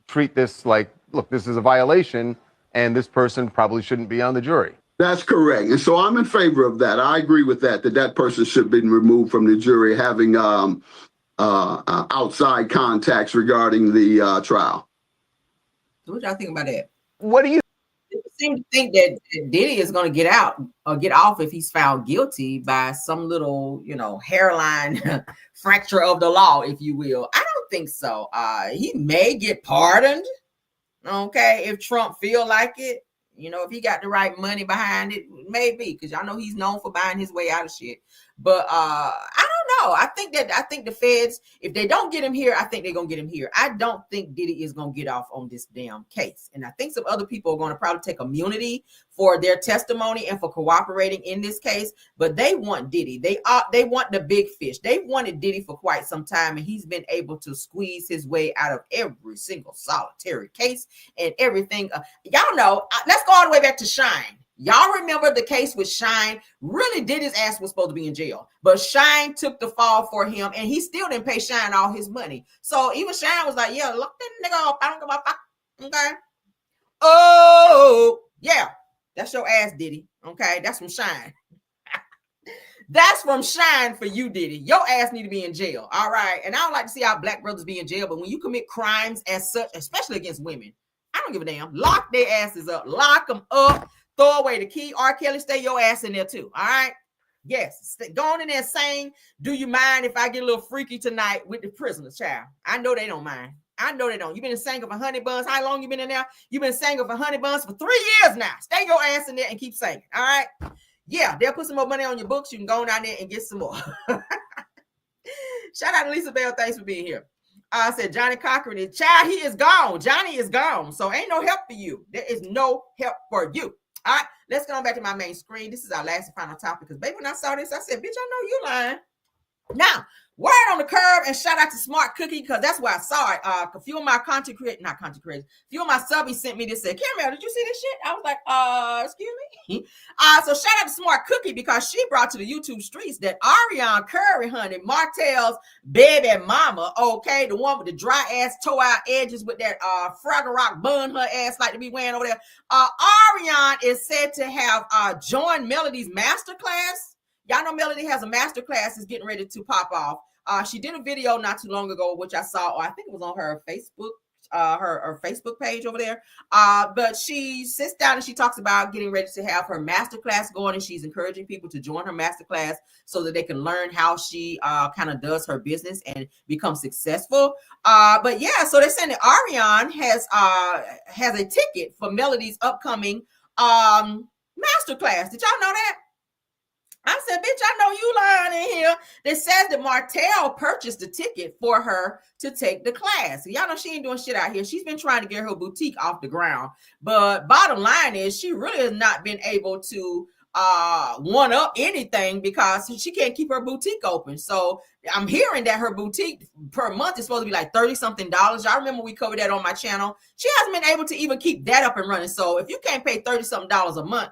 treat this like, look, this is a violation, and this person probably shouldn't be on the jury. That's correct. And so I'm in favor of that. I agree with that person should be removed from the jury, having outside contacts regarding the trial. What y'all think about that? What do you People seem to think that Diddy is going to get out or get off if he's found guilty by some little, hairline fracture of the law, if you will. I don't think so. He may get pardoned, okay, if Trump feel like it. If he got the right money behind it, maybe, because y'all know he's known for buying his way out of shit. But I don't know. I think the feds, if they don't get him here, I think they're gonna get him here. I don't think Diddy is gonna get off on this damn case. And I think some other people are gonna probably take immunity for their testimony and for cooperating in this case. But they want Diddy. They want the big fish. They've wanted Diddy for quite some time, and he's been able to squeeze his way out of every single solitary case and everything. Y'all know. Let's go all the way back to Shine. Y'all remember the case with Shine? Really, Diddy's ass was supposed to be in jail, but Shine took the fall for him, and he still didn't pay Shine all his money. So even Shine was like, "Yeah, lock that nigga up. I don't give a fuck." Okay. Oh, yeah, that's your ass, Diddy. Okay, that's from Shine. That's from Shine for you, Diddy. Your ass need to be in jail. All right. And I don't like to see our black brothers be in jail, but when you commit crimes as such, especially against women, I don't give a damn. Lock their asses up. Lock them up. Throw away the key. R. Kelly, stay your ass in there too. All right. Yes. Go on in there saying, "Do you mind if I get a little freaky tonight with the prisoners, child?" I know they don't mind. I know they don't. You've been singing for honey buns. How long you been in there? You've been singing for honey buns for 3 years now. Stay your ass in there and keep singing. All right. Yeah, they'll put some more money on your books. You can go down there and get some more. Shout out to Lisa Bell. Thanks for being here. I said Johnny Cochran is child. He is gone. Johnny is gone. So ain't no help for you. There is no help for you. All right, let's get on back to my main screen. This is our last and final topic. Because baby, when I saw this, I said, "Bitch, I know you lying." Now, word on the curb, and shout out to Smart Cookie, because that's where I saw it. A few of my content creators, a few of my subbies sent me this, said, "Caramel, did you see this shit?" I was like, excuse me. So shout out to Smart Cookie, because she brought to the YouTube streets that Arian Curry, honey, Martell's baby mama, okay, the one with the dry ass toe out edges with that Fraggle Rock bun her ass like to be wearing over there. Arian is said to have joined Melody's masterclass. Y'all know Melody has a masterclass is getting ready to pop off. She did a video not too long ago, which I saw, or I think it was on her Facebook her Facebook page over there. But she sits down and she talks about getting ready to have her masterclass going, and she's encouraging people to join her masterclass so that they can learn how she kind of does her business and become successful. But yeah, so they're saying that Arian has a ticket for Melody's upcoming masterclass. Did y'all know that? I said, bitch, I know you lying in here. That says that Martell purchased the ticket for her to take the class. Y'all know she ain't doing shit out here. She's been trying to get her boutique off the ground. But bottom line is she really has not been able to one up anything because she can't keep her boutique open. So I'm hearing that her boutique per month is supposed to be like $30-something. Y'all remember we covered that on my channel. She hasn't been able to even keep that up and running. So if you can't pay $30-something a month,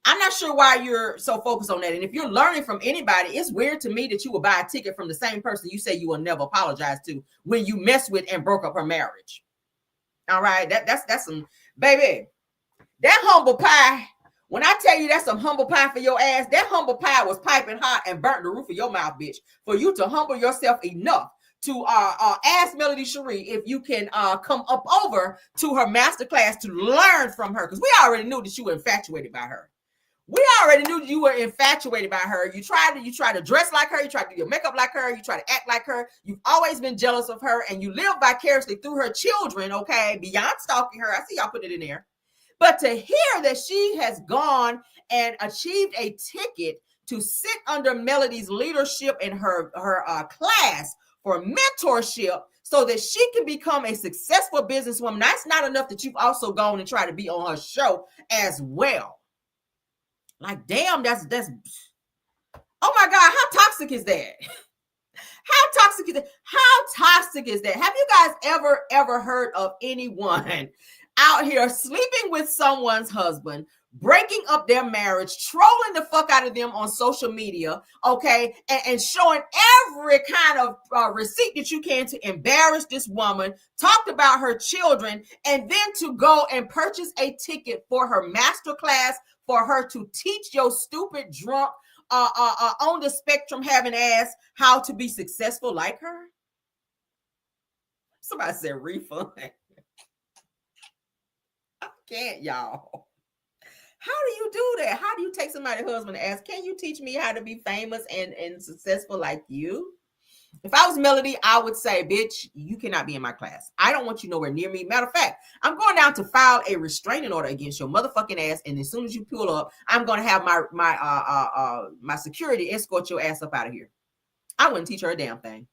I'm not sure why you're so focused on that. And if you're learning from anybody, it's weird to me that you will buy a ticket from the same person you say you will never apologize to when you mess with and broke up her marriage. All right, that's some, baby, that humble pie. When I tell you that's some humble pie for your ass, that humble pie was piping hot and burnt the roof of your mouth, bitch, for you to humble yourself enough to ask Melody Cherie if you can come up over to her masterclass to learn from her, because we already knew that you were infatuated by her. We already knew you were infatuated by her. You try to dress like her. You try to do your makeup like her. You try to act like her. You've always been jealous of her, and you live vicariously through her children, okay, beyond stalking her. I see y'all put it in there. But to hear that she has gone and achieved a ticket to sit under Melody's leadership in her class for mentorship so that she can become a successful businesswoman, that's not enough that you've also gone and tried to be on her show as well. Like, damn, that's oh my God, how toxic is that? How toxic is that? How toxic is that? Have you guys ever heard of anyone out here sleeping with someone's husband, breaking up their marriage, trolling the fuck out of them on social media, okay, and showing every kind of receipt that you can to embarrass this woman, talked about her children, and then to go and purchase a ticket for her masterclass for her to teach your stupid, drunk, on the spectrum having ass how to be successful like her? Somebody said refund. I can't, y'all. How do you do that? How do you take somebody's husband and ask, can you teach me how to be famous and successful like you? If I was Melody, I would say, bitch, you cannot be in my class. I don't want you nowhere near me. Matter of fact, I'm going down to file a restraining order against your motherfucking ass. And as soon as you pull up, I'm going to have my security escort your ass up out of here. I wouldn't teach her a damn thing.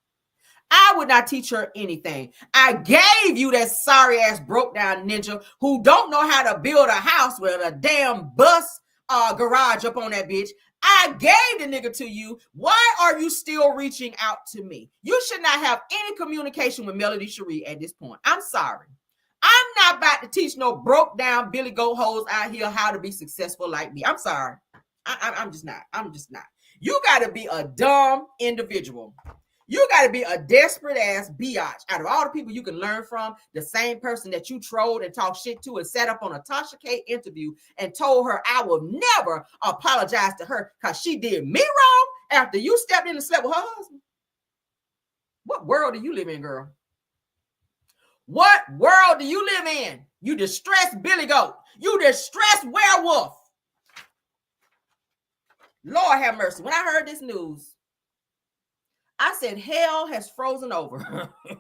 I would not teach her anything. I gave you that sorry ass broke down ninja who don't know how to build a house with a damn bus garage up on that bitch. I gave the nigga to you. Why are you still reaching out to me? You should not have any communication with Melody Cherie at this point. I'm sorry. I'm not about to teach no broke down Billy Goat hoes out here how to be successful like me. I'm sorry. I'm just not. I'm just not. You got to be a dumb individual. You got to be a desperate ass biatch. Out of all the people you can learn from, the same person that you trolled and talked shit to and sat up on a Tasha K interview and told her I will never apologize to her because she did me wrong after you stepped in and slept with her husband. What world do you live in, girl? What world do you live in? You distressed Billy Goat. You distressed werewolf. Lord have mercy. When I heard this news, I said, hell has frozen over 3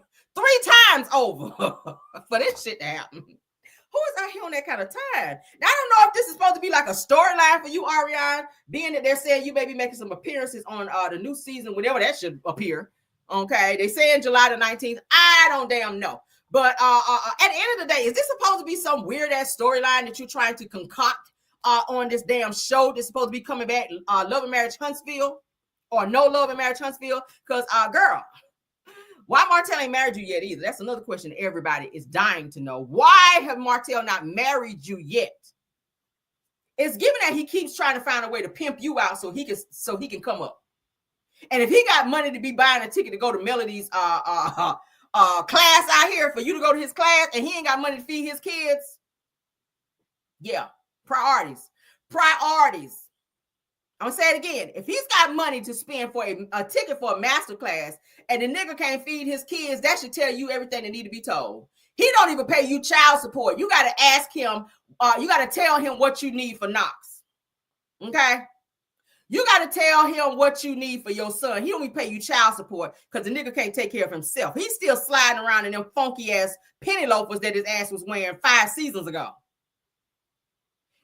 times over for this shit to happen. Who is out here on that kind of time? Now, I don't know if this is supposed to be like a storyline for you, Arian, being that they're saying you may be making some appearances on the new season, whenever that should appear. Okay, they say in July the 19th. I don't damn know. But at the end of the day, is this supposed to be some weird ass storyline that you're trying to concoct on this damn show that's supposed to be coming back, Love and Marriage Huntsville? Or No Love and Marriage Huntsville? Because, girl, why Martell ain't married you yet either? That's another question everybody is dying to know. Why have Martell not married you yet? It's given that he keeps trying to find a way to pimp you out so he can come up. And if he got money to be buying a ticket to go to Melody's class out here for you to go to his class and he ain't got money to feed his kids, yeah, priorities. I'm gonna say it again. If he's got money to spend for a ticket for a master class and the nigga can't feed his kids, that should tell you everything that need to be told. He don't even pay you child support. You got to ask him, you got to tell him what you need for Knox. Okay? You got to tell him what you need for your son. He don't even pay you child support because the nigga can't take care of himself. He's still sliding around in them funky ass penny loafers that his ass was wearing 5 seasons ago.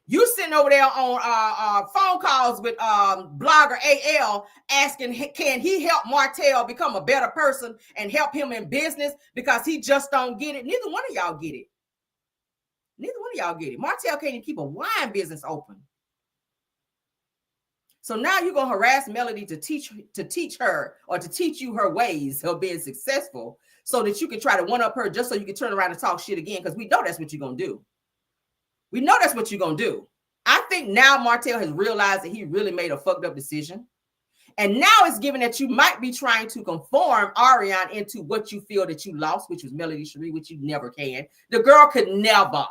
You sitting over there on phone calls with blogger AL asking, can he help Martell become a better person and help him in business because he just don't get it? Neither one of y'all get it. Neither one of y'all get it. Martell can't even keep a wine business open. So now you're going to harass Melody to teach her or to teach you her ways of being successful so that you can try to one-up her just so you can turn around and talk shit again because we know that's what you're going to do. We know that's what you're going to do. I think now Martell has realized that he really made a fucked up decision. And now it's given that you might be trying to conform Arian into what you feel that you lost, which was Melody Cherie, which you never can. The girl could never.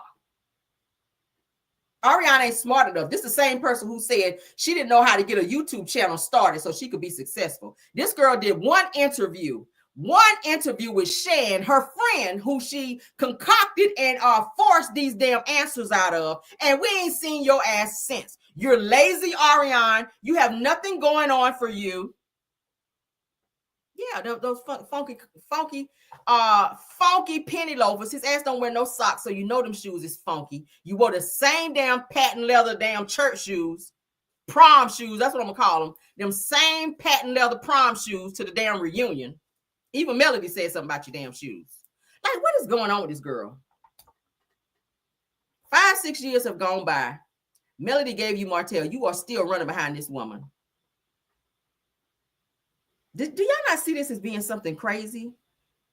Arian ain't smart enough. This is the same person who said she didn't know how to get a YouTube channel started so she could be successful. This girl did one interview with Shan, her friend, who she concocted and forced these damn answers out of, and we ain't seen your ass since. You're lazy, Arian. You have nothing going on for you. Yeah, those funky penny loafers. His ass don't wear no socks, so you know them shoes is funky. You wore the same damn patent leather damn church shoes, prom shoes. That's what I'm gonna call them. Them same patent leather prom shoes to the damn reunion. Even Melody said something about your damn shoes. Like, what is going on with this girl? 5-6 years have gone by. Melody gave you Martell. You are still running behind this woman. Do y'all not see this as being something crazy?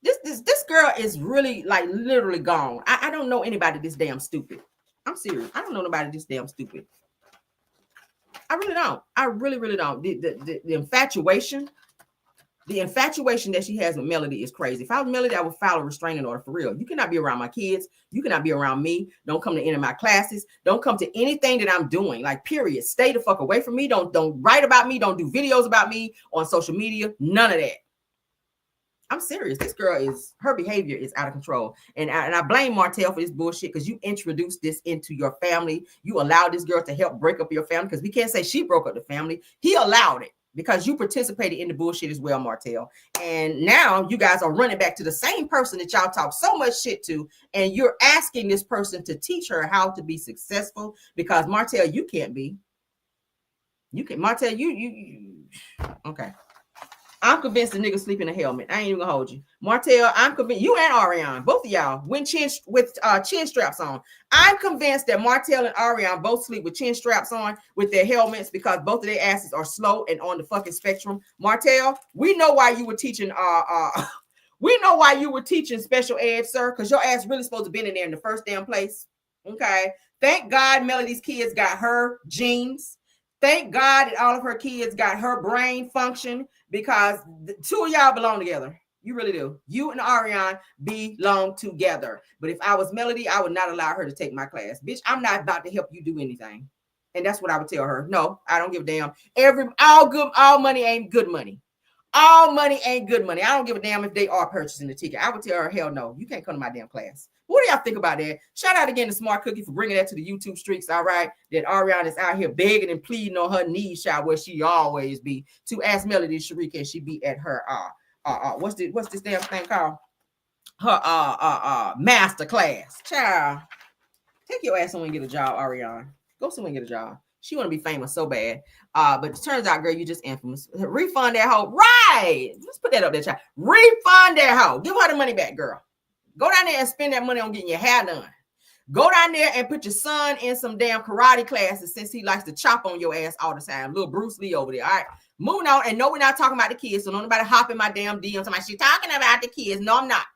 This girl is really, like, literally gone. I don't know anybody this damn stupid. I'm serious. I don't know nobody this damn stupid. I really don't. I really, really don't. The infatuation. The infatuation that she has with Melody is crazy. If I was Melody, I would file a restraining order for real. You cannot be around my kids. You cannot be around me. Don't come to any of my classes. Don't come to anything that I'm doing. Like, period. Stay the fuck away from me. Don't write about me. Don't do videos about me on social media. None of that. I'm serious. This girl her behavior is out of control. And I blame Martell for this bullshit because you introduced this into your family. You allowed this girl to help break up your family because we can't say she broke up the family. He allowed it. Because you participated in the bullshit as well, Martell. And now you guys are running back to the same person that y'all talk so much shit to. And you're asking this person to teach her how to be successful. Because Martell, you can't be. You can, Martell, you okay. I'm convinced the nigga sleep in a helmet. I ain't even gonna hold you. Martell, I'm convinced, you and Arian, both of y'all, with chin straps on. I'm convinced that Martell and Arian both sleep with chin straps on with their helmets because both of their asses are slow and on the fucking spectrum. Martell, we know why you were teaching special ed, sir, because your ass really supposed to be in there in the first damn place. Okay. Thank God Melody's kids got her genes. Thank God that all of her kids got her brain function because the two of y'all belong together. You really do. You and Arian belong together. But if I was Melody, I would not allow her to take my class. Bitch, I'm not about to help you do anything. And that's what I would tell her. No, I don't give a damn. All money ain't good money. All money ain't good money. I don't give a damn if they are purchasing the ticket. I would tell her, hell no, you can't come to my damn class. What do y'all think about that? Shout out again to Smart Cookie for bringing that to the YouTube streets. All right, that Arian is out here begging and pleading on her knees, child, where she always be, to ask Melody Cherie, can she be at her what's this damn thing called? Her master class. Child, take your ass somewhere and get a job, Arian. Go somewhere and get a job. She want to be famous so bad. But it turns out, girl, you just infamous. Refund that hoe. Right. Let's put that up there, child. Refund that hoe. Give her the money back, girl. Go down there and spend that money on getting your hair done. Go down there and put your son in some damn karate classes since he likes to chop on your ass all the time. Little Bruce Lee over there. All right. Moving on. And no, we're not talking about the kids. So don't nobody hop in my damn DMs. She's talking about the kids. No, I'm not.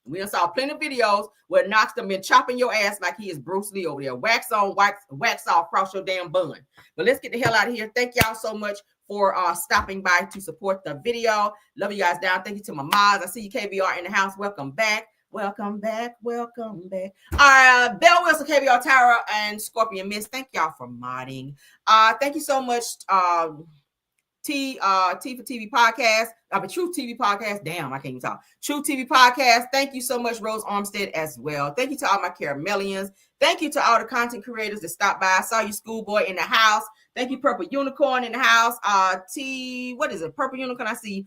We done saw plenty of videos where Knox done been chopping your ass like he is Bruce Lee over there. Wax on, wax off, cross your damn bun. But let's get the hell out of here. Thank y'all so much for stopping by to support the video. Love you guys down. Thank you to my moms. I see you, KBR, in the house. Welcome back. Welcome back. Welcome back. Bell Wilson, KBR, Tara, and Scorpion Miss. Thank y'all for modding. Thank you so much. T for TV podcast. Truth TV podcast. Damn, I can't even talk. Truth TV podcast. Thank you so much, Rose Armstead, as well. Thank you to all my Caramellians. Thank you to all the content creators that stopped by. I saw you, Schoolboy, in the house. Thank you, Purple Unicorn in the house. What is it? Purple Unicorn, I see.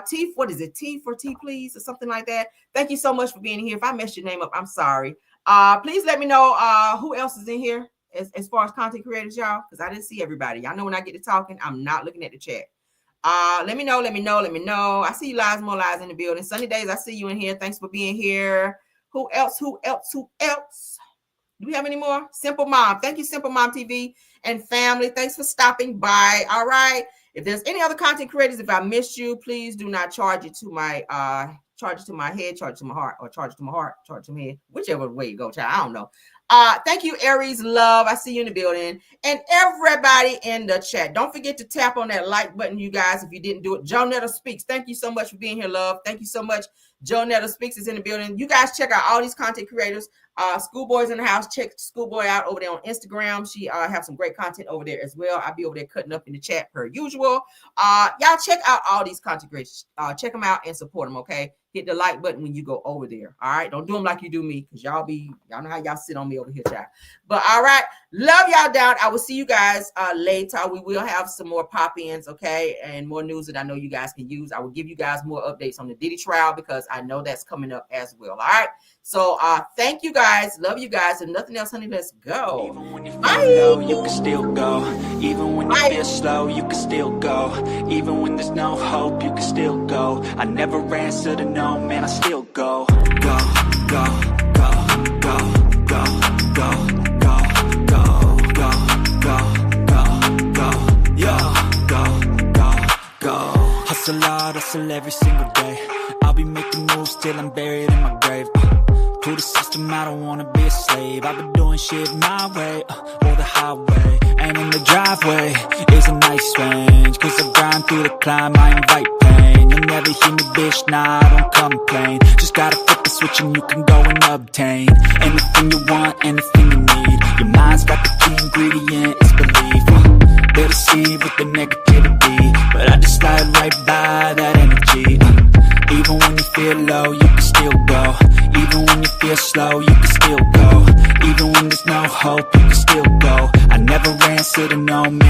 T, what is it? T for T, please, or something like that. Thank you so much for being here. If I messed your name up, I'm sorry. Please let me know who else is in here as far as content creators, y'all, because I didn't see everybody. Y'all know when I get to talking, I'm not looking at the chat. Let me know. I see you, Lies More Lies in the building. Sunny Days, I see you in here. Thanks for being here. Who else? Do we have any more? Simple Mom. Thank you, Simple Mom TV and family. Thanks for stopping by. All right. If there's any other content creators, if I missed you, please do not charge it to my charge it to my head, charge it to my heart, or charge it to my heart, charge it to my head, whichever way you go, child. I don't know. Thank you, Aries Love. I see you in the building. And everybody in the chat. Don't forget to tap on that like button, you guys, if you didn't do it. Jonetta Speaks. Thank you so much for being here, love. Thank you so much. Jonetta Speaks is in the building. You guys check out all these content creators. Schoolboy's in the house. Check Schoolboy out over there on Instagram. She have some great content over there as well. I'll be over there cutting up in the chat per usual. Y'all check out all these content creators. Check them out and support them, okay? Hit the like button when you go over there. All right. Don't do them like you do me, because y'all know how y'all sit on me over here, child. But all right. Love y'all down. I will see you guys later. We will have some more pop-ins, okay? And more news that I know you guys can use. I will give you guys more updates on the Diddy trial, because I know that's coming up as well. All right. So thank you guys. Love you guys. If nothing else, honey, let's go. Even when you feel low, you can still go. Even when you feel slow, you can still go. Even when there's no hope, you can still go. I never answer to no, man, I still go. Go, go, go, go, go, go, go, go, go, go, go, go, go, go, go. Hustle hard, hustle every single day. I'll be making moves till I'm buried in my grave. To the system, I don't wanna be a slave. I've been doing shit my way, or the highway. And in the driveway is a nice range, cause I grind through the climb, I invite pain. You'll never hear me, bitch, nah, I don't complain. Just gotta flip the switch and you can go and obtain anything you want, anything you need. Your mind's got the key ingredient, it's belief. They deceive with the negativity, but I just slide right by that energy. Even when you feel low, you can still go. Even when you feel slow, you can still go. Even when there's no hope, you can still go. I never answer to no, man.